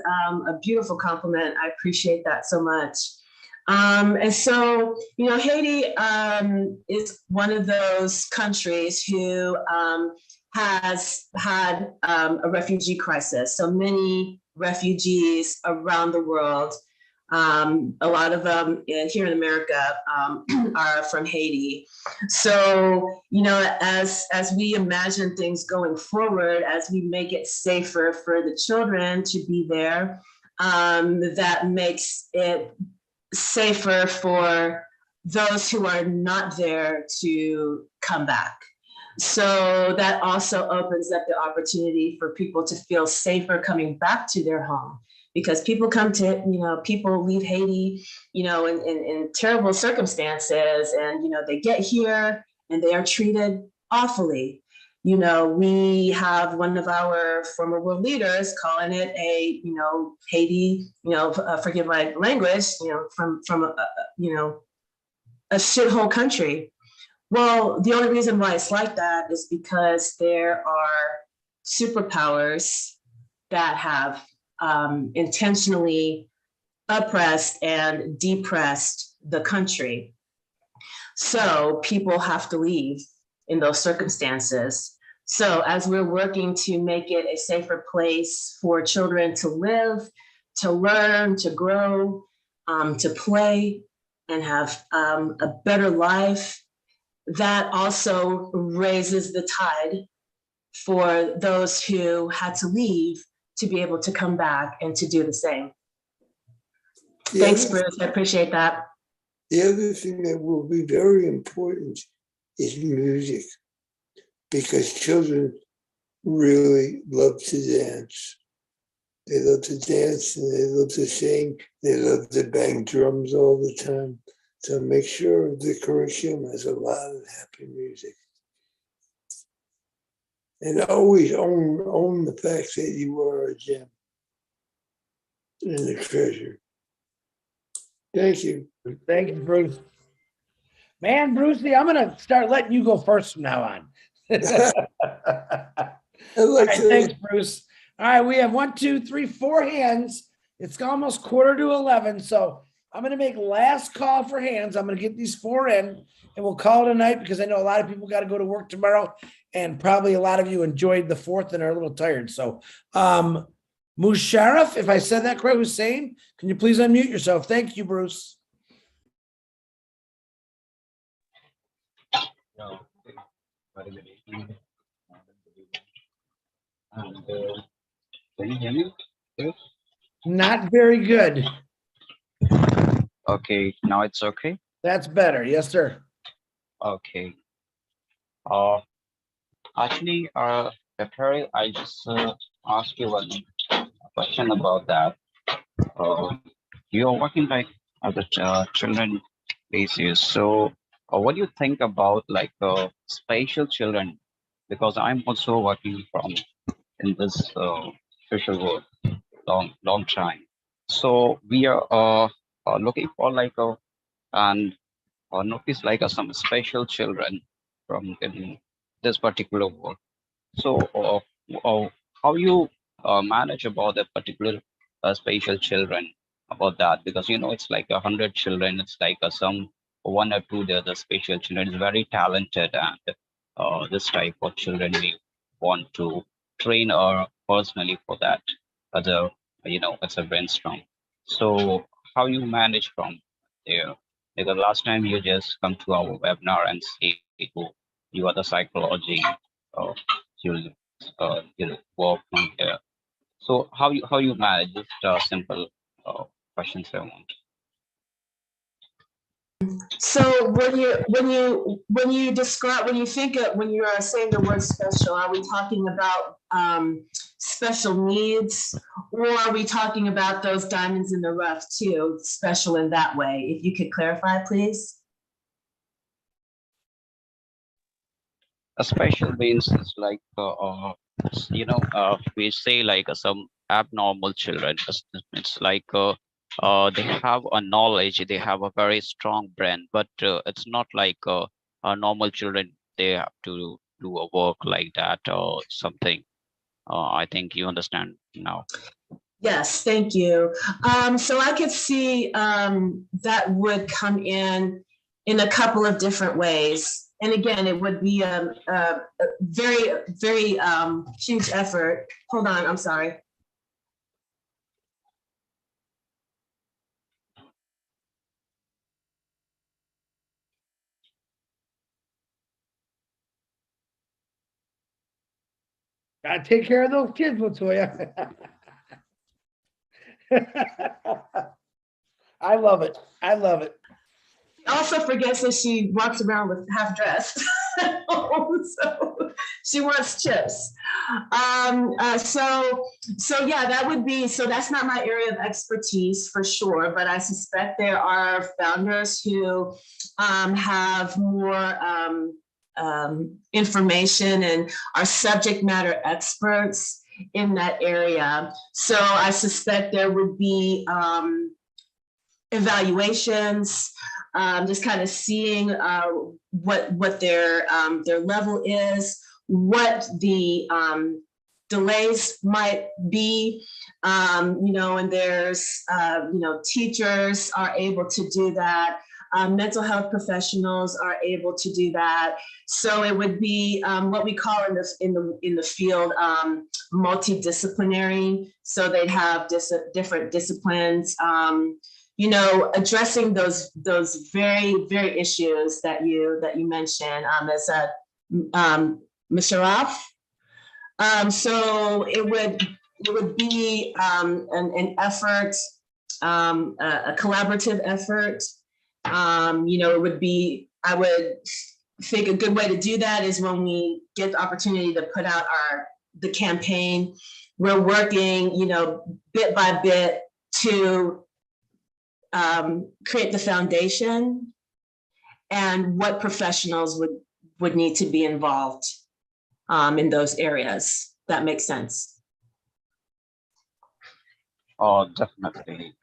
a beautiful compliment. I appreciate that so much. And so, Haiti is one of those countries who has had a refugee crisis. So many refugees around the world A lot of them here in America are from Haiti. So, you know, as we imagine things going forward, as we make it safer for the children to be there, that makes it safer for those who are not there to come back. So that also opens up the opportunity for people to feel safer coming back to their home, because people come to, you know, people leave Haiti, you know, in terrible circumstances, and, you know, they get here and they are treated awfully. You know, we have one of our former world leaders calling it a, you know, Haiti, you know, forgive my language, you know, from you know, a shithole country. Well, the only reason why it's like that is because there are superpowers that have intentionally oppressed and depressed the country. So people have to leave in those circumstances. So as we're working to make it a safer place for children to live, to learn, to grow, to play, and have a better life, that also raises the tide for those who had to leave to be able to come back and to do the same. Thanks, Bruce. I appreciate that. The other thing that will be very important is music, because children really love to dance. They love to dance and they love to sing. They love to bang drums all the time. So make sure the curriculum has a lot of happy music. And always own the fact that you are a gem and a treasure. Thank you. Thank you, Bruce. Man, Brucey, I'm gonna start letting you go first from now on. All right, thanks, Bruce. All right, we have 1, 2, 3, 4 hands. It's almost 11:15, so I'm gonna make last call for hands. I'm gonna get these 4 in, and we'll call it a night, because I know a lot of people got to go to work tomorrow, and probably a lot of you enjoyed the 4th and are a little tired. So, Musharraf, if I said that correct, Hussein, can you please unmute yourself? Thank you, Bruce. Can you hear me? Yes. Not very good. Okay, now it's okay. That's better. Yes, sir. Okay. Actually, Perry, I just asked you one question about that. You're working like at the children basis. So, what do you think about like special children? Because I'm also working from in this social work long time. So we are looking for like and notice like some special children from in this particular work. So how you manage about the particular special children about that? Because you know it's like 100 children. It's like some 1 or 2 the special children is very talented, and this type of children we want to train or personally for that as a, you know, as a brainstorm. So how you manage from there? Because last time you just come to our webinar and say you are the psychology, you'll work from here. So how you manage? Just simple questions I want. So when you describe, when you are saying the word special, are we talking about special needs, or are we talking about those diamonds in the rough too, special in that way? If you could clarify, please. A special means is like you know, we say like some abnormal children. It's like they have a knowledge, they have a very strong brain, but it's not like normal children. They have to do a work like that or something. I think you understand now. Yes, thank you. So I could see that would come in a couple of different ways. And again, it would be a very, very huge effort. Hold on, I'm sorry. Gotta take care of those kids, Latoya. I love it. I love it. Also forgets that she walks around with half dressed. So she wants chips. So yeah, that would be, so that's not my area of expertise for sure, but I suspect there are founders who have more information and are subject matter experts in that area. So I suspect there would be evaluations, just kind of seeing what their level is, what the delays might be, and there's, teachers are able to do that. Mental health professionals are able to do that. So it would be what we call in the field multidisciplinary. So they'd have different disciplines. Addressing those very, very issues that you mentioned as a Musharraf. So it would be an effort, a collaborative effort. It would be, I would think a good way to do that is when we get the opportunity to put out the campaign, we're working, bit by bit to create the foundation and what professionals would need to be involved in those areas. That makes sense. Oh, definitely.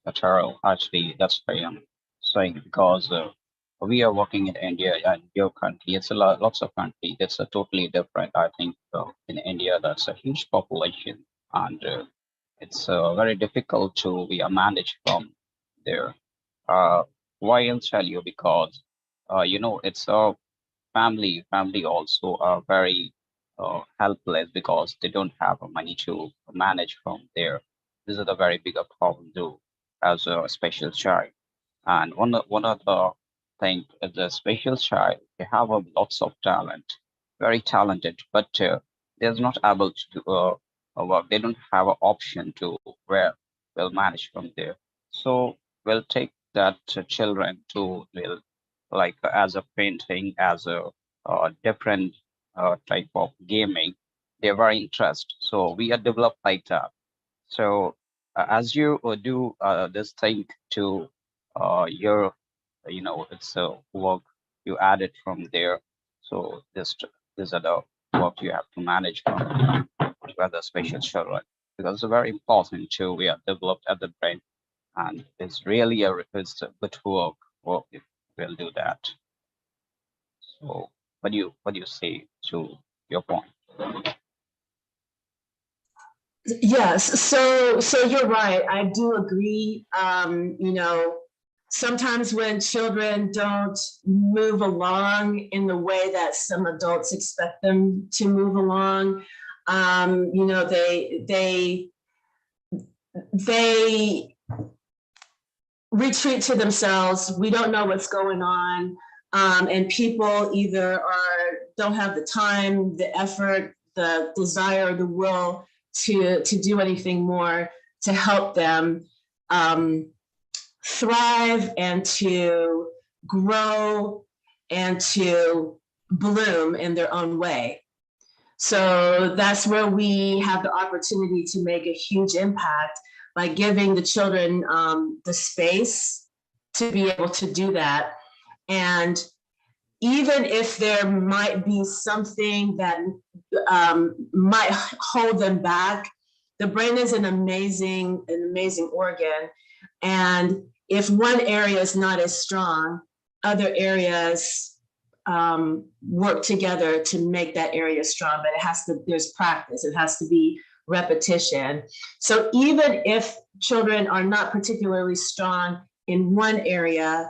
Material, actually, that's why I'm saying, because we are working in India and your country. It's lots of country. It's a totally different. I think in India, that's a huge population, and it's very difficult to be managed from there. Why I'll tell you, because it's a family also are very helpless because they don't have money to manage from there. This is a very bigger problem too, as a special child. And one of the thing as a special child, they have lots of talent, very talented, but they're not able to do work. They don't have an option to where they'll manage from there. So we'll take that children to will like as a painting, as a different type of gaming. They're very interested. So we are developed like that. So as you do this thing to your, it's a work you added from there. So these are the work you have to manage from other special children, because it's very important to we are developed at the brain, and it's really it's a good work if we'll do that. So what do you say to your point? Yes, so you're right. I do agree. Sometimes when children don't move along in the way that some adults expect them to move along, they retreat to themselves. We don't know what's going on, and people either don't have the time, the effort, the desire, the will to do anything more to help them thrive and to grow and to bloom in their own way. So that's where we have the opportunity to make a huge impact by giving the children the space to be able to do that. And even if there might be something that might hold them back, the brain is an amazing organ. And if one area is not as strong, other areas work together to make that area strong, but there's practice, it has to be repetition. So even if children are not particularly strong in one area,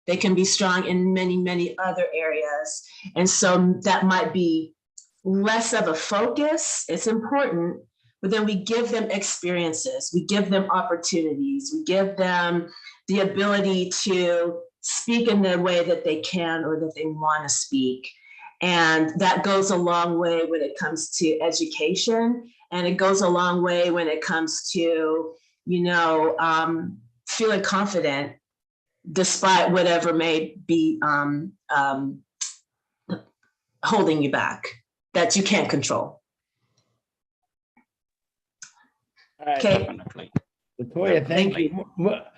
they can be strong in many, many other areas. And so that might be less of a focus. It's important, but then we give them experiences, we give them opportunities, we give them the ability to speak in the way that they can or that they want to speak. And that goes a long way when it comes to education. And it goes a long way when it comes to, feeling confident despite whatever may be holding you back that you can't control. All right. Okay. Definitely. Latoya, thank you.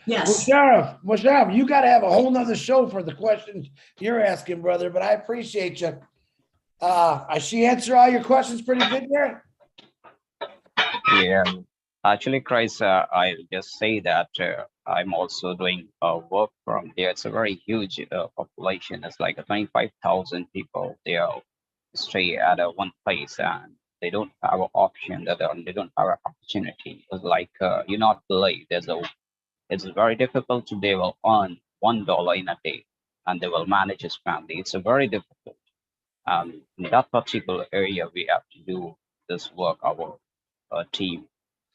Yes. Musharraf, you got to have a whole nother show for the questions you're asking, brother, but I appreciate you. She answered all your questions pretty good there? Yeah, actually, Chris, I'll just say that I'm also doing work from there. It's a very huge population. It's like 25,000 people. They are stay at one place and they don't have an option. They don't have an opportunity. It's like you not believe it's very difficult to they will earn $1 in a day and they will manage his family. It's a very difficult. In that particular area, we have to do this work, our team.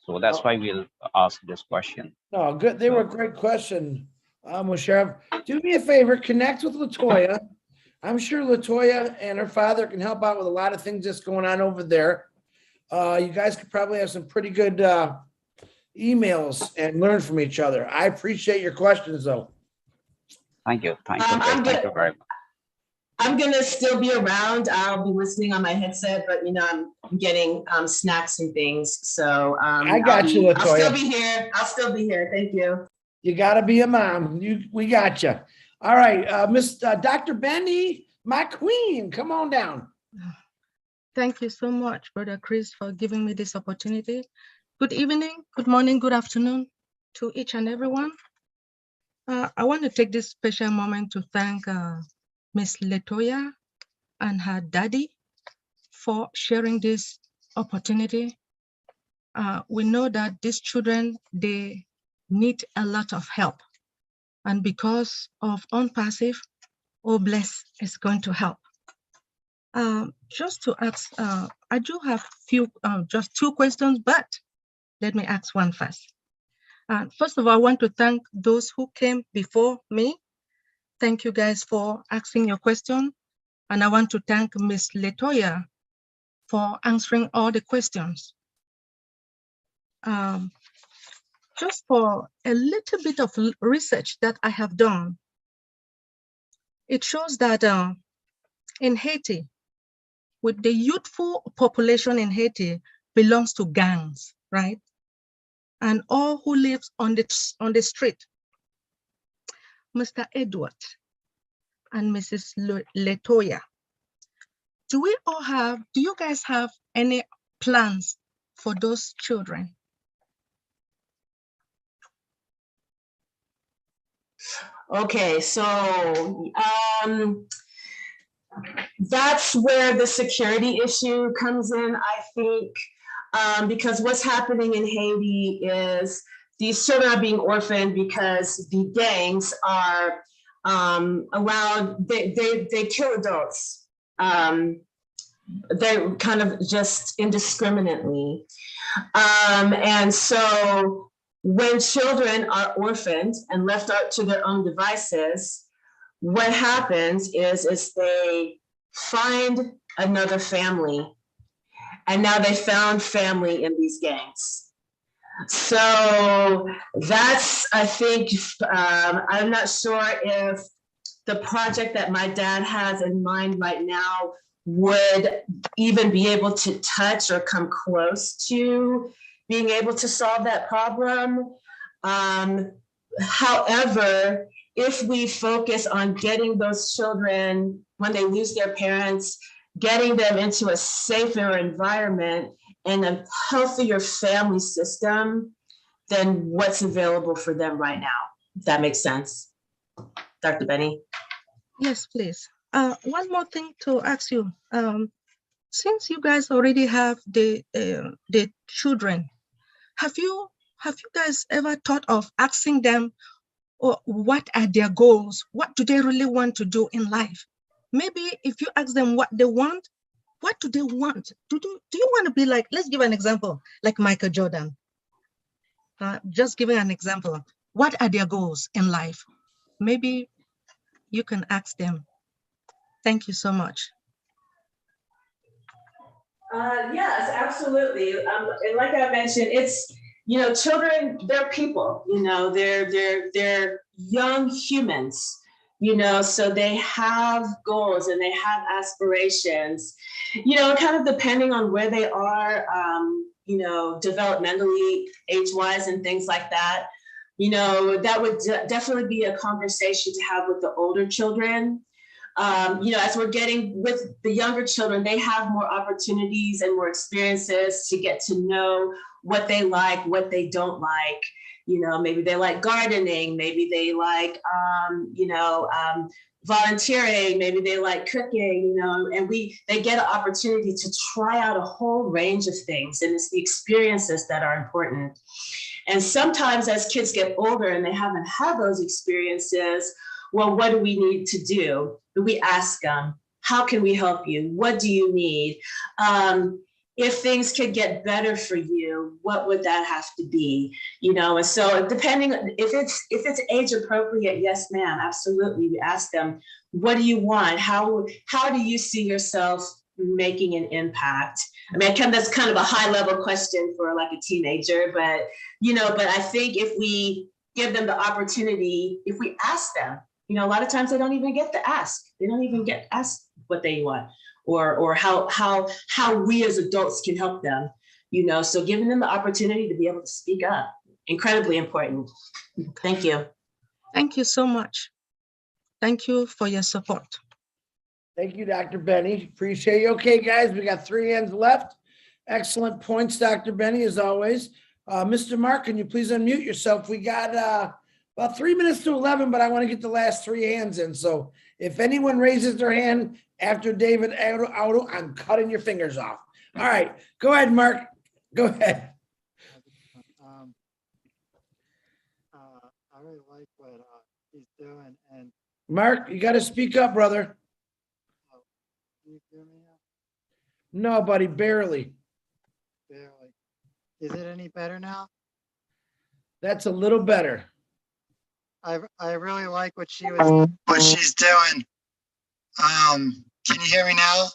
So that's why we'll ask this question. No, good. They were a great question, Musharraf. Do me a favor, connect with Latoya. I'm sure Latoya and her father can help out with a lot of things that's going on over there. You guys could probably have some pretty good emails and learn from each other. I appreciate your questions, though. Thank you. Thank you. Thank you very much. I'm going to still be around. I'll be listening on my headset, but I'm getting snacks and things. So I got you, Latoya. I'll still be here. I'll still be here. Thank you. You got to be a mom. We got you. All right, Miss Dr. Benny, my queen, come on down. Thank you so much, Brother Chris, for giving me this opportunity. Good evening, good morning, good afternoon to each and everyone. I want to take this special moment to thank Miss Latoya and her daddy for sharing this opportunity. We know that these children, they need a lot of help. And because of Unpassive, Bless is going to help. Just to ask, I do have just two questions, but let me ask one first. First of all, I want to thank those who came before me. Thank you guys for asking your question. And I want to thank Ms. Latoya for answering all the questions. Just for a little bit of research that I have done, it shows that in Haiti, with the youthful population in Haiti belongs to gangs, right? And all who lives on the street. Mr. Edward and Mrs. Latoya, do you guys have any plans for those children? Okay, so that's where the security issue comes in, I think, because what's happening in Haiti is these children are being orphaned because the gangs are allowed, they kill adults. They're kind of just indiscriminately. And so when children are orphaned and left out to their own devices, what happens is they find another family, and now they found family in these gangs. So that's, I think, I'm not sure if the project that my dad has in mind right now would even be able to touch or come close to being able to solve that problem. However, if we focus on getting those children, when they lose their parents, getting them into a safer environment and a healthier family system than what's available for them right now. If that makes sense. Dr. Benny? Yes, please. One more thing to ask you. Since you guys already have the children, have you guys ever thought of asking them, or what are their goals? What do they really want to do in life? Maybe if you ask them what they want, what do they want? Do you want to be like, let's give an example, like Michael Jordan. Just giving an example. What are their goals in life? Maybe you can ask them. Thank you so much. Yes, absolutely. And like I mentioned, it's, children, they're people, they're young humans, so they have goals and they have aspirations, kind of depending on where they are, developmentally, age-wise and things like that. That would definitely be a conversation to have with the older children. As we're getting with the younger children, they have more opportunities and more experiences to get to know what they like, what they don't like. Maybe they like gardening, maybe they like, volunteering, maybe they like cooking, and they get an opportunity to try out a whole range of things. And it's the experiences that are important. And sometimes as kids get older and they haven't had those experiences, well, what do we need to do? We ask them, how can we help you? What do you need? If things could get better for you, what would that have to be? And so depending, if it's age appropriate, yes, ma'am, absolutely. We ask them, what do you want? How do you see yourself making an impact? I mean, that's kind of a high level question for like a teenager, but I think if we give them the opportunity, if we ask them, a lot of times they don't even get to ask. They don't even get asked what they want or how we as adults can help them, so giving them the opportunity to be able to speak up, incredibly important. Thank you. Thank you so much. Thank you for your support. Thank you, Dr. Benny. Appreciate you. Okay, guys, we got 3 hands left. Excellent points, Dr. Benny, as always. Mr. Mark, can you please unmute yourself? We got about 3 minutes to 11, but I want to get the last 3 hands in. So if anyone raises their hand after David Auto, I'm cutting your fingers off. All right, go ahead, Mark. Go ahead. I really like what he's doing. And Mark, you got to speak up, brother. can you hear me now? No, buddy, barely. Barely. Is it any better now? That's a little better. I really like what she's doing. Can you hear me now?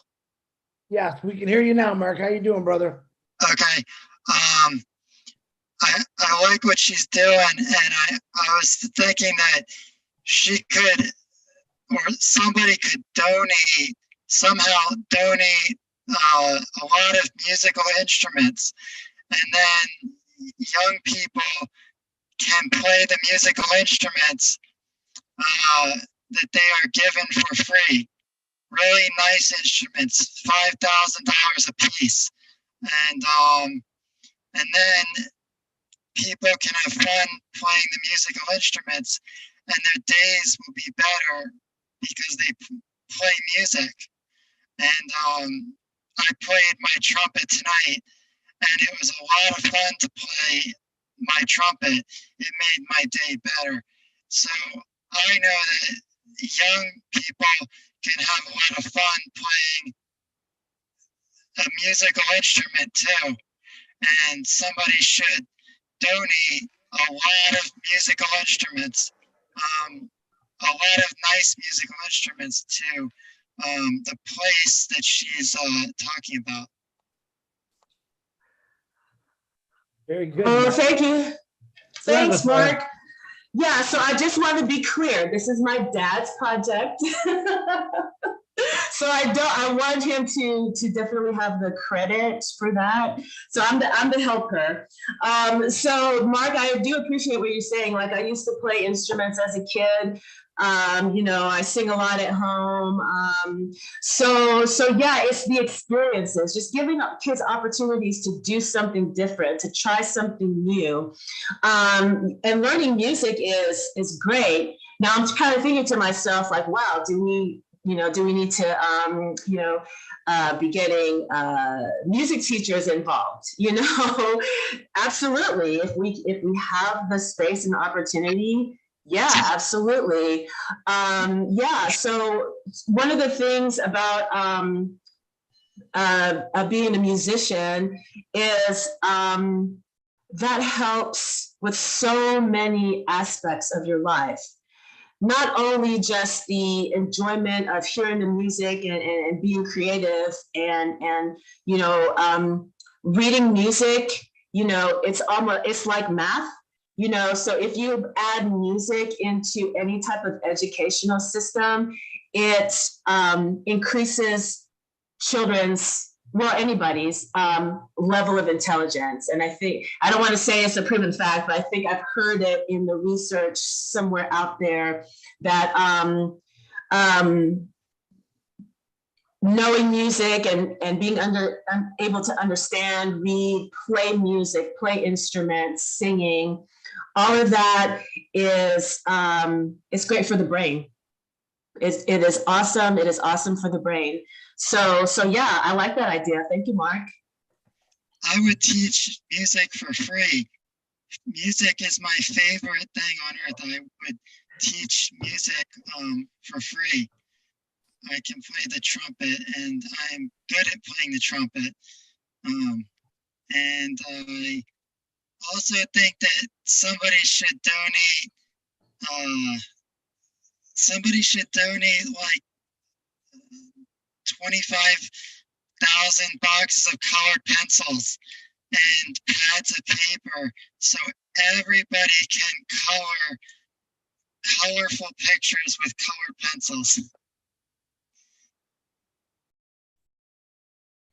Yes, we can hear you now, Mark. How you doing, brother? Okay. I like what she's doing, and I was thinking that she could, or somebody could somehow donate a lot of musical instruments, and then young people can play the musical instruments that they are given for free. Really nice instruments, $5,000 a piece, and then people can have fun playing the musical instruments, and their days will be better because they play music. And I played my trumpet tonight, and it was a lot of fun to play my trumpet. It made my day better. So I know that young people can have a lot of fun playing a musical instrument too. And somebody should donate a lot of musical instruments, a lot of nice musical instruments to the place that she's talking about. Very good. Oh, thank you. Thanks, Yeah, Mark. Yeah, so I just want to be clear. This is my dad's project. So I want him to definitely have the credit for that. So I'm the helper. So Mark, I do appreciate what you're saying. Like I used to play instruments as a kid. I sing a lot at home. So yeah, it's the experiences, just giving kids opportunities to do something different, to try something new. And learning music is great. Now I'm kind of thinking to myself, like, wow, do we need to, be getting music teachers involved? Absolutely. If we have the space and opportunity, yeah, absolutely. Yeah. So one of the things about being a musician is that helps with so many aspects of your life. not only just the enjoyment of hearing the music and being creative and reading music, it's like math, so if you add music into any type of educational system, it increases anybody's level of intelligence. And I don't want to say it's a proven fact, but I think I've heard it in the research somewhere out there that knowing music and being able to understand, read, play music, play instruments, singing, all of that is great for the brain. It is awesome. It is awesome for the brain. So yeah, I like that idea. Thank you, Mark. I would teach music for free. Music is my favorite thing on earth. I would teach music for free. I can play the trumpet, and I'm good at playing the trumpet. And I also think that somebody should donate like 25,000 boxes of colored pencils and pads of paper so everybody can color colorful pictures with colored pencils.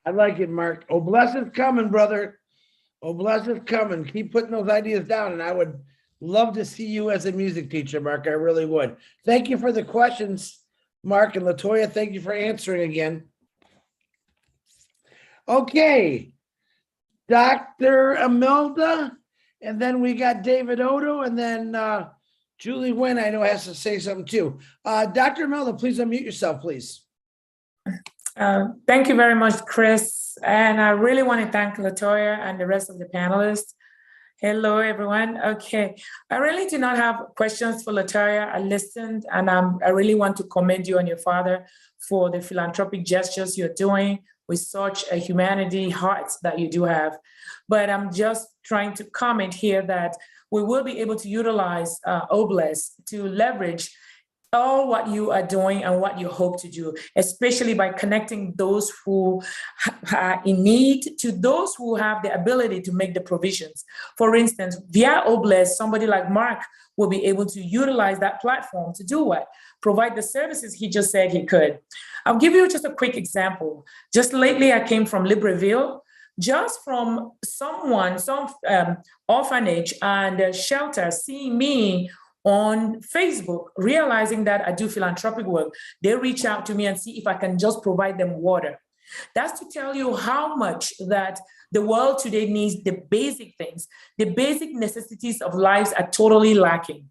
I like it, Mark. Oh, bless is coming, brother. Oh, bless is coming. Keep putting those ideas down, and I would love to see you as a music teacher, Mark. I really would. Thank you for the questions, Mark, and Latoya. Thank you for answering again. Okay, Dr. Imelda, and then we got David Odo, and then Julie Nguyen, I know, has to say something too. Dr. Imelda, please unmute yourself, please. Thank you very much, Chris. And I really want to thank Latoya and the rest of the panelists. Hello, everyone. Okay, I really do not have questions for Latoya. I listened, and I really want to commend you and your father for the philanthropic gestures you're doing with such a humanity heart that you do have. But I'm just trying to comment here that we will be able to utilize Obless to leverage all what you are doing and what you hope to do, especially by connecting those who are in need to those who have the ability to make the provisions. For instance, via Obless, somebody like Mark will be able to utilize that platform to do what? Provide the services he just said he could. I'll give you just a quick example. Just lately, I came from Libreville, just from some orphanage and shelter seeing me on Facebook, realizing that I do philanthropic work. They reach out to me and see if I can just provide them water. That's to tell you how much that the world today needs the basic things. The basic necessities of lives are totally lacking.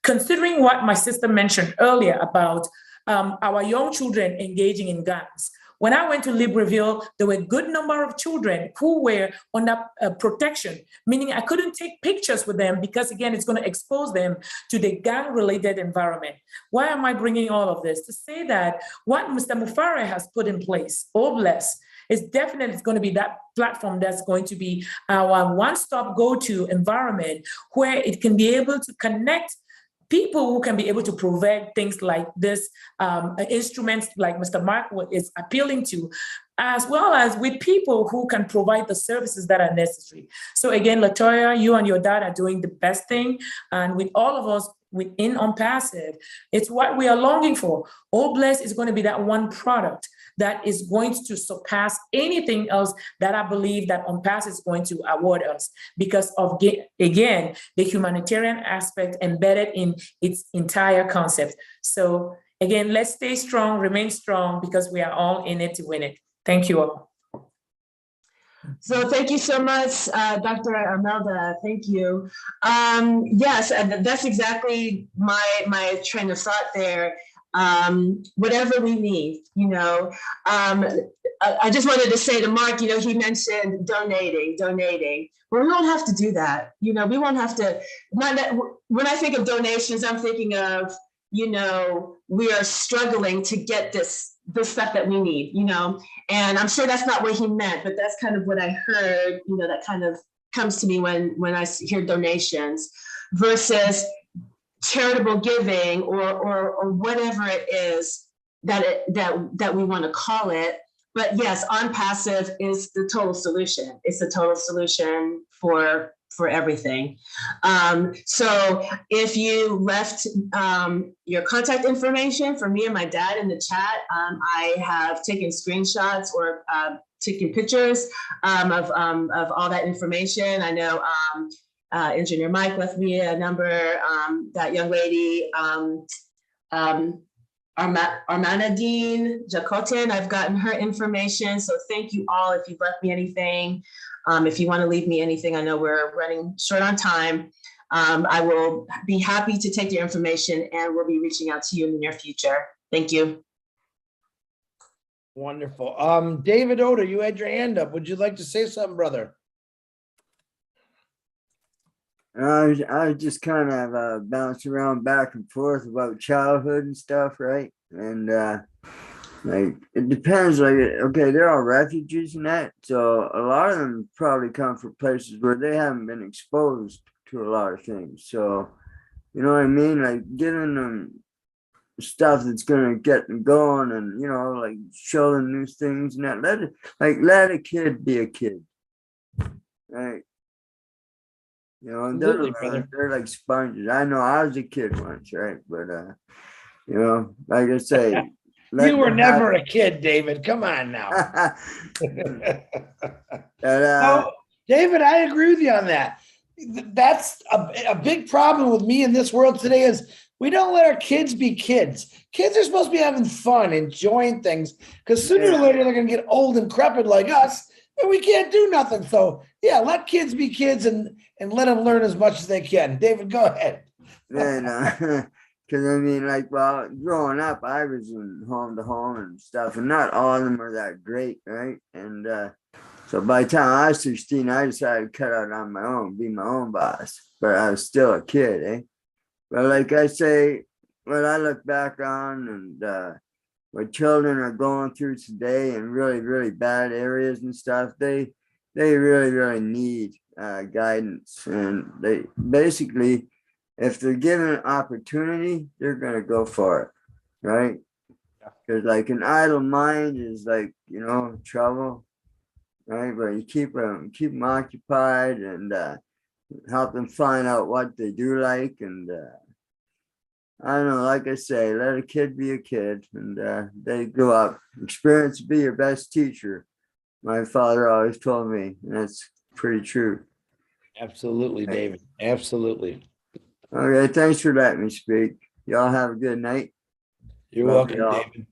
Considering what my sister mentioned earlier about our young children engaging in guns. When I went to Libreville, there were a good number of children who were under protection, meaning I couldn't take pictures with them because, again, it's going to expose them to the gang-related environment. Why am I bringing all of this? To say that what Mr. Mufare has put in place, Obless, is definitely going to be that platform that's going to be our one-stop go-to environment where it can be able to connect people who can be able to provide things like this, instruments like Mr. Mark is appealing to, as well as with people who can provide the services that are necessary. So again, Latoya, you and your dad are doing the best thing. And with all of us within OnPassive, it's what we are longing for. Obless is going to be that one product that is going to surpass anything else that I believe that OnPassive is going to award us because of, again, the humanitarian aspect embedded in its entire concept. So again, let's stay strong, remain strong, because we are all in it to win it. Thank you all. So thank you so much, Dr. Imelda. Thank you. Yes, and that's exactly my train of thought there. Whatever we need, I just wanted to say to Mark, he mentioned donating. Well, we won't have to do that. We won't have to, when I think of donations, I'm thinking of, we are struggling to get this stuff that we need, and I'm sure that's not what he meant, but that's kind of what I heard, that kind of comes to me when I hear donations versus charitable giving or whatever it is that we want to call it. But yes, On Passive is the total solution. It's the total solution for everything. So if you left your contact information for me and my dad in the chat, I have taken screenshots or taken pictures of all that information. I know Engineer Mike left me a number, that young lady, Armanadine Jacotin, I've gotten her information. So thank you all if you left me anything. If you want to leave me anything, I know we're running short on time. I will be happy to take your information and we'll be reaching out to you in the near future. Thank you. Wonderful. David Oda, you had your hand up. Would you like to say something, brother? I was just kind of bouncing around back and forth about childhood and stuff, right? And like it depends. Like, okay, they're all refugees and that, so a lot of them probably come from places where they haven't been exposed to a lot of things. So, you know what I mean? Like giving them stuff that's gonna get them going, and you know, like show them new things and that. Let a kid be a kid, right? You know, and they're like sponges. I know I was a kid once, right? But you know, like I say, you were never a kid, David. Come on now. No, David, I agree with you on that. That's a big problem with me in this world today is we don't let our kids be kids. Kids are supposed to be having fun, enjoying things, because sooner or later they're going to get old and crepit like us, and we can't do nothing. So yeah, let kids be kids and let them learn as much as they can. David, go ahead. Because I mean, like, well, growing up, I was in home to home and stuff, and not all of them are that great, right? And so by the time I was 16, I decided to cut out on my own, be my own boss. But I was still a kid, eh? But like I say, what I look back on and what children are going through today in really, really bad areas and stuff, they really, really need guidance. And they basically, if they're given an opportunity, they're going to go for it, right? Because like an idle mind is like, you know, trouble, right? But you keep them occupied and help them find out what they do like. And I don't know, like I say, let a kid be a kid and they grow up. Experience be your best teacher. My father always told me, and that's pretty true. Absolutely, David. Absolutely. Okay, thanks for letting me speak. Y'all have a good night. You're welcome, David.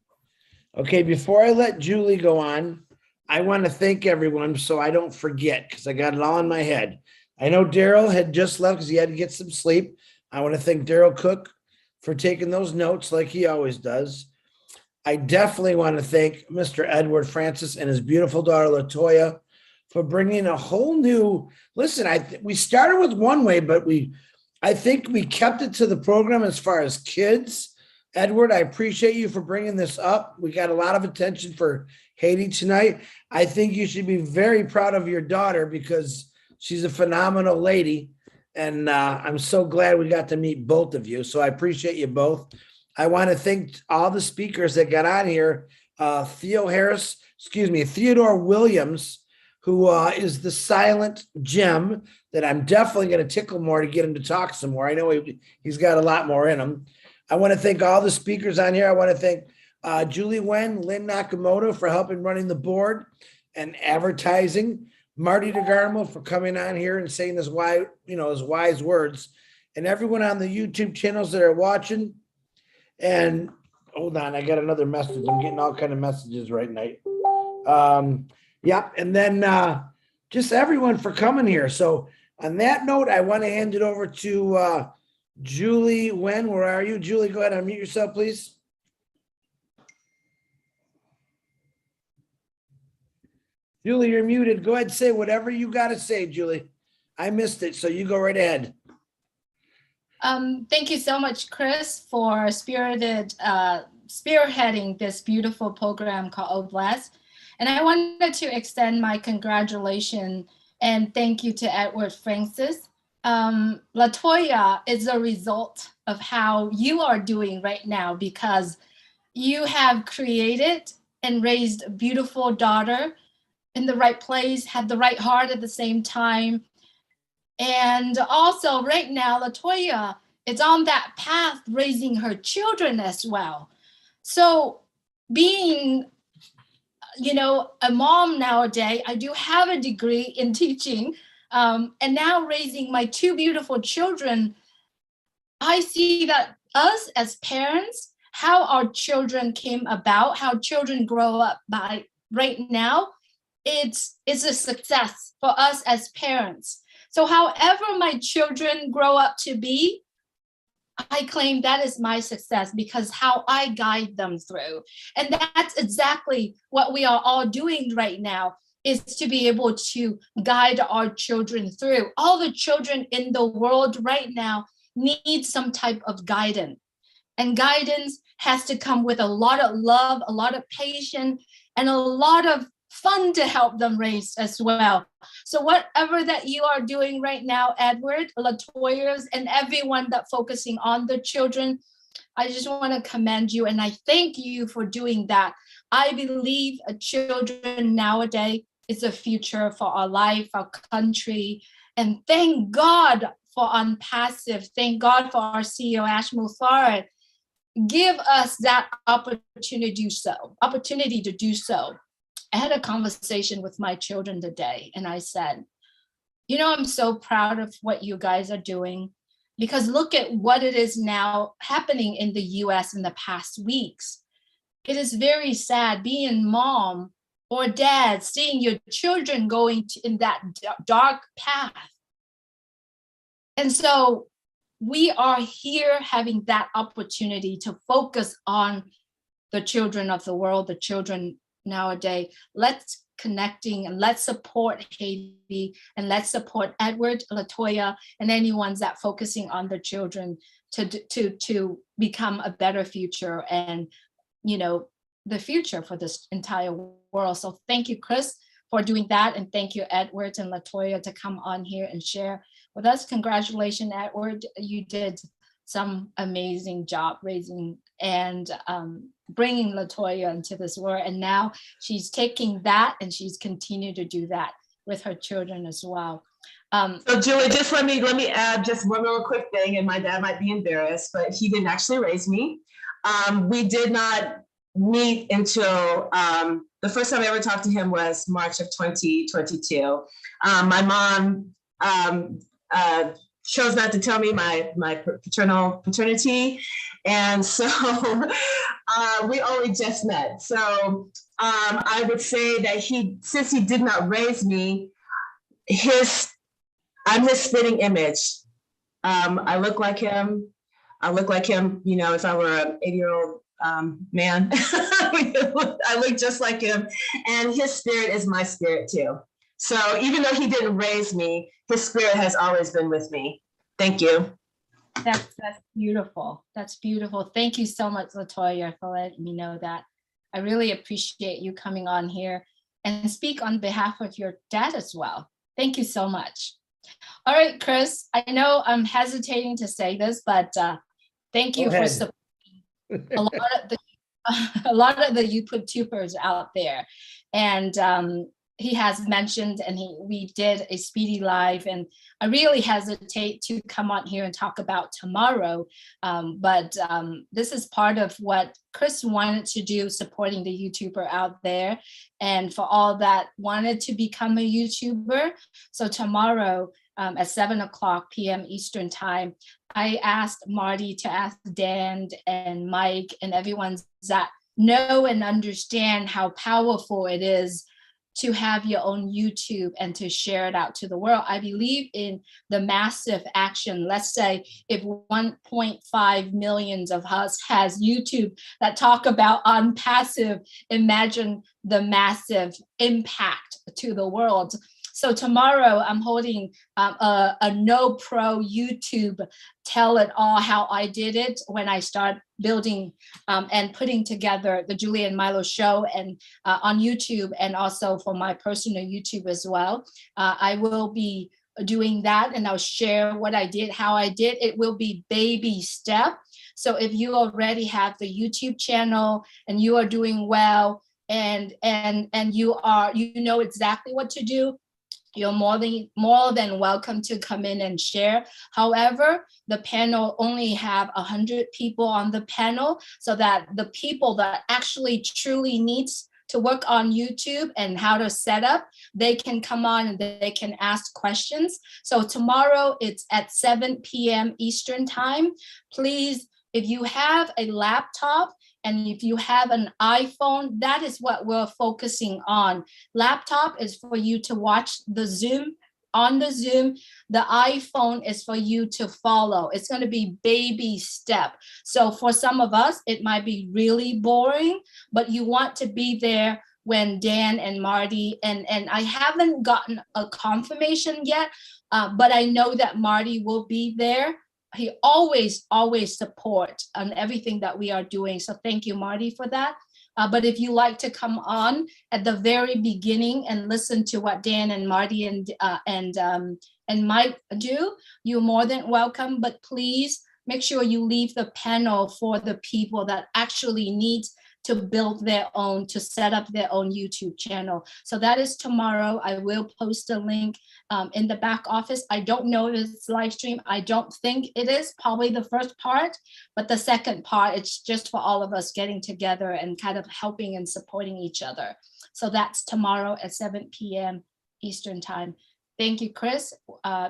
Okay, before I let Julie go on, I want to thank everyone so I don't forget because I got it all in my head. I know Daryl had just left because he had to get some sleep. I want to thank Daryl Cook for taking those notes like he always does. I definitely want to thank Mr. Edward Francis and his beautiful daughter, LaToya, for bringing a whole new, listen, we started with one way, but I think we kept it to the program as far as kids. Edward, I appreciate you for bringing this up. We got a lot of attention for Haiti tonight. I think you should be very proud of your daughter because she's a phenomenal lady. And I'm so glad we got to meet both of you. So I appreciate you both. I want to thank all the speakers that got on here. Theodore Williams, who is the silent gem that I'm definitely going to tickle more to get him to talk some more. I know he's got a lot more in him. I want to thank all the speakers on here. I want to thank Julie Wen, Lynn Nakamoto for helping running the board and advertising. Marty DeGarmo for coming on here and saying his wise words, and everyone on the YouTube channels that are watching. And hold on, I got another message. I'm getting all kind of messages right now. Yeah, and then just everyone for coming here. So on that note, I want to hand it over to Julie Wen. Where are you, Julie? Go ahead, unmute yourself, please. Julie, you're muted. Go ahead, say whatever you got to say, Julie. I missed it, so you go right ahead. Thank you so much, Chris, for spearheading this beautiful program called Oblast. And I wanted to extend my congratulations and thank you to Edward Francis LaToya is a result of how you are doing right now, because you have created and raised a beautiful daughter in the right place, had the right heart at the same time. And also right now, LaToya is on that path raising her children as well. So being, you know, a mom nowadays, I do have a degree in teaching, and now raising my two beautiful children, I see that us as parents, how our children came about, how children grow up by right now, it's a success for us as parents. So however my children grow up to be, I claim that is my success, because how I guide them through. And that's exactly what we are all doing right now, is to be able to guide our children through. All the children in the world right now need some type of guidance. And guidance has to come with a lot of love, a lot of patience, and a lot of fun to help them raise as well. So whatever that you are doing right now, Edward, LaToya's, and everyone that focusing on the children, I just want to commend you, and I thank you for doing that. I believe children nowadays is a future for our life, our country, and thank God for Unpassive. Thank God for our CEO, Ash Mufarad. Give us that opportunity to do so. I had a conversation with my children today, and I said, you know, I'm so proud of what you guys are doing, because look at what it is now happening in the US in the past weeks. It is very sad being mom or dad, seeing your children going in that dark path. And so we are here having that opportunity to focus on the children of the world, the children nowadays. Let's connecting and let's support Haiti, and let's support Edward, LaToya, and anyone that focusing on the children to become a better future, and you know, the future for this entire world. So thank you, Chris, for doing that, and thank you, Edward and LaToya, to come on here and share with us. Congratulations, Edward. You did some amazing job raising and bringing LaToya into this world. And now she's taking that and she's continued to do that with her children as well. So Julie, just let me add just one little quick thing, and my dad might be embarrassed, but he didn't actually raise me. We did not meet until the first time I ever talked to him was March of 2022. My mom chose not to tell me my paternity. And so we only just met. So I would say that since he did not raise me, I'm his spitting image. I look like him. You know, if I were an 80-year-old man, I look just like him. And his spirit is my spirit too. So even though he didn't raise me, his spirit has always been with me. Thank you. That's beautiful. That's beautiful. Thank you so much, LaToya, for letting me know that. I really appreciate you coming on here and speak on behalf of your dad as well. Thank you so much. All right, Chris, I know I'm hesitating to say this, but thank you for supporting a lot of the YouTubers out there. And he has mentioned, and we did a speedy live, and I really hesitate to come on here and talk about tomorrow, but this is part of what Chris wanted to do, supporting the YouTuber out there, and for all that wanted to become a YouTuber. So tomorrow at 7:00 p.m. Eastern time, I asked Marty to ask Dan and Mike and everyone that know and understand how powerful it is to have your own YouTube and to share it out to the world. I believe in the massive action. Let's say if 1.5 million of us has YouTube that talk about Unpassive, imagine the massive impact to the world. So tomorrow I'm holding a no pro YouTube tell it all how I did it when I start building and putting together the Julie and Milo show, and on YouTube, and also for my personal YouTube as well. I will be doing that, and I'll share what I did, how I did. It will be baby step. So if you already have the YouTube channel and you are doing well, and you know exactly what to do, you're more than welcome to come in and share. However, the panel only have 100 people on the panel, so that the people that actually truly needs to work on YouTube and how to set up, they can come on and they can ask questions. So tomorrow it's at 7 p.m. Eastern time. Please, if you have a laptop and if you have an iPhone, that is what we're focusing on. Laptop is for you to watch the Zoom. On the Zoom, the iPhone is for you to follow. It's going to be baby step. So for some of us, it might be really boring, but you want to be there when Dan and Marty, and I haven't gotten a confirmation yet, but I know that Marty will be there. He always support on everything that we are doing. So thank you, Marty, for that. But if you like to come on at the very beginning and listen to what Dan and Marty and Mike do, you're more than welcome. But please make sure you leave the panel for the people that actually need to build their own, to set up their own YouTube channel. So that is tomorrow. I will post a link in the back office. I don't know if it's live stream. I don't think it is, probably the first part, but the second part, it's just for all of us getting together and kind of helping and supporting each other. So that's tomorrow at 7 p.m. Eastern time. Thank you, Chris.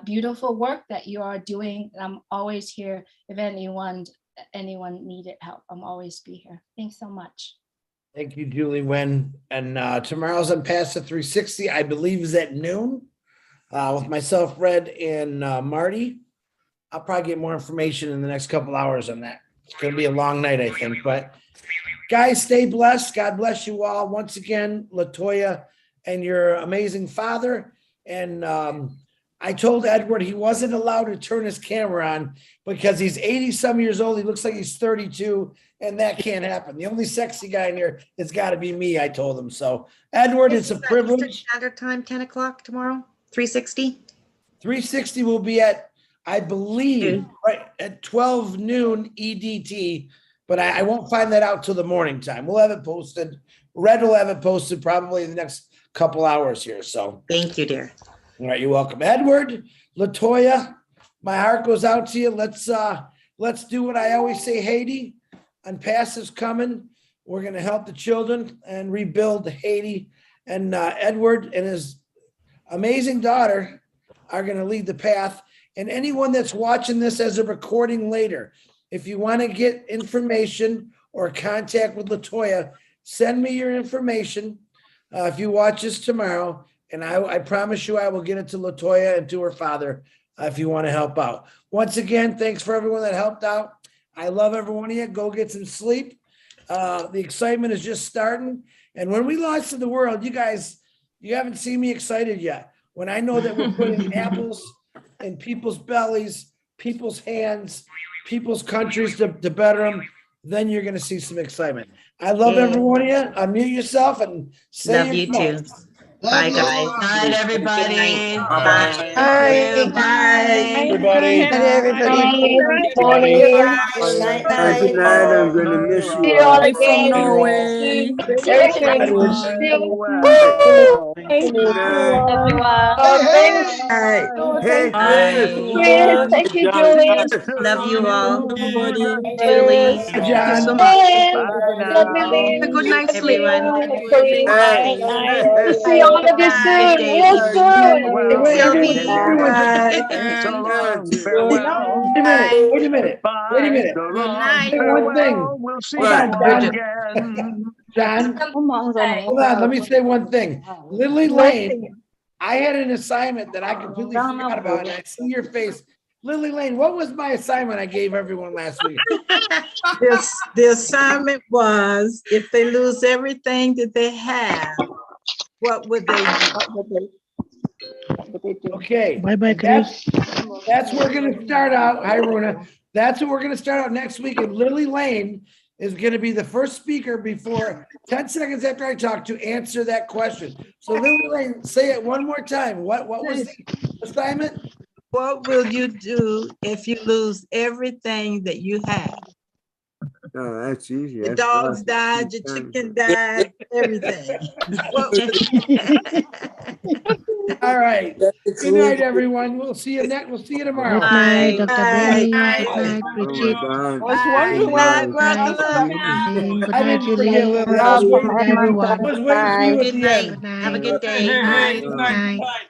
Beautiful work that you are doing. I'm always here if anyone needed help. I'm always be here. Thanks so much. Thank you, Julie Nguyen. And tomorrow's on Past the 360, I believe, is at noon with myself, Red, and Marty. I'll probably get more information in the next couple hours on that. It's going to be a long night, I think. But guys, stay blessed. God bless you all. Once again, LaToya and your amazing father. And I told Edward he wasn't allowed to turn his camera on because he's 80 some years old. He looks like he's 32, and that can't happen. The only sexy guy in here has got to be me, I told him. So, Edward, it's a privilege. Standard time, 10 o'clock tomorrow, 360? 360 will be at, I believe, right at 12 noon EDT, but I won't find that out till the morning time. We'll have it posted. Red will have it posted probably in the next couple hours here. So thank you, dear. All right, you're welcome. Edward, LaToya, my heart goes out to you. Let's do what I always say, Haiti. Unpass is coming. We're going to help the children and rebuild Haiti. And Edward and his amazing daughter are going to lead the path. And anyone that's watching this as a recording later, if you want to get information or contact with LaToya, send me your information if you watch this tomorrow. And I promise you, I will get it to LaToya and to her father if you want to help out. Once again, thanks for everyone that helped out. I love every one of you. Go get some sleep. The excitement is just starting. And when we launch to the world, you guys, you haven't seen me excited yet. When I know that we're putting apples in people's bellies, people's hands, people's countries to better them, then you're going to see some excitement. I love every one of you. Unmute yourself and say love you goodbye. too. Bye, guys. Good night, everybody. Bye. Bye. Bye. Everybody. Good night, everybody. Good morning. Good night. Good night. I'm going to miss See you you all all. again. Norway. Very soon. Woo! Everyone. Thanks. Hey, Thank Chris. you. Thank you, Julie. Love you all. Everybody. Julie. Hi, Thank you John. so much. Love you, Lynn. Have a good night, Everyone. Hey. We'll see all of you soon. Real soon. Wait a Sylvie. minute. Good night. One thing. Hold on, John. Hold on. Let me say one thing. Lily Lane, I had an assignment that I completely forgot about, and I see your face. Lily Lane, what was my assignment I gave everyone last week? The assignment was, if they lose everything that they have, what would they do? Okay. Bye-bye, That's where we're going to start out. Hi, Runa. That's what we're going to start out next week. And Lily Lane is going to be the first speaker before 10 seconds after I talk to answer that question. So Lily Lane, say it one more time. What was the assignment? What will you do if you lose everything that you have? Oh, that's easy. Your That's dogs awesome. died, your chicken died, everything. What All right. Good night, everyone. We'll see you tomorrow. Good night, Dr. Bye. Benny. Good night, Oh Bridget. my God. Was Bye. wondering Bye, why brother. Good I night, didn't forget, Julie. Lily. I was love waiting from for you. Everyone. I was waiting for you at Good the night. end. Good Have a night. good day. Good night. Good night.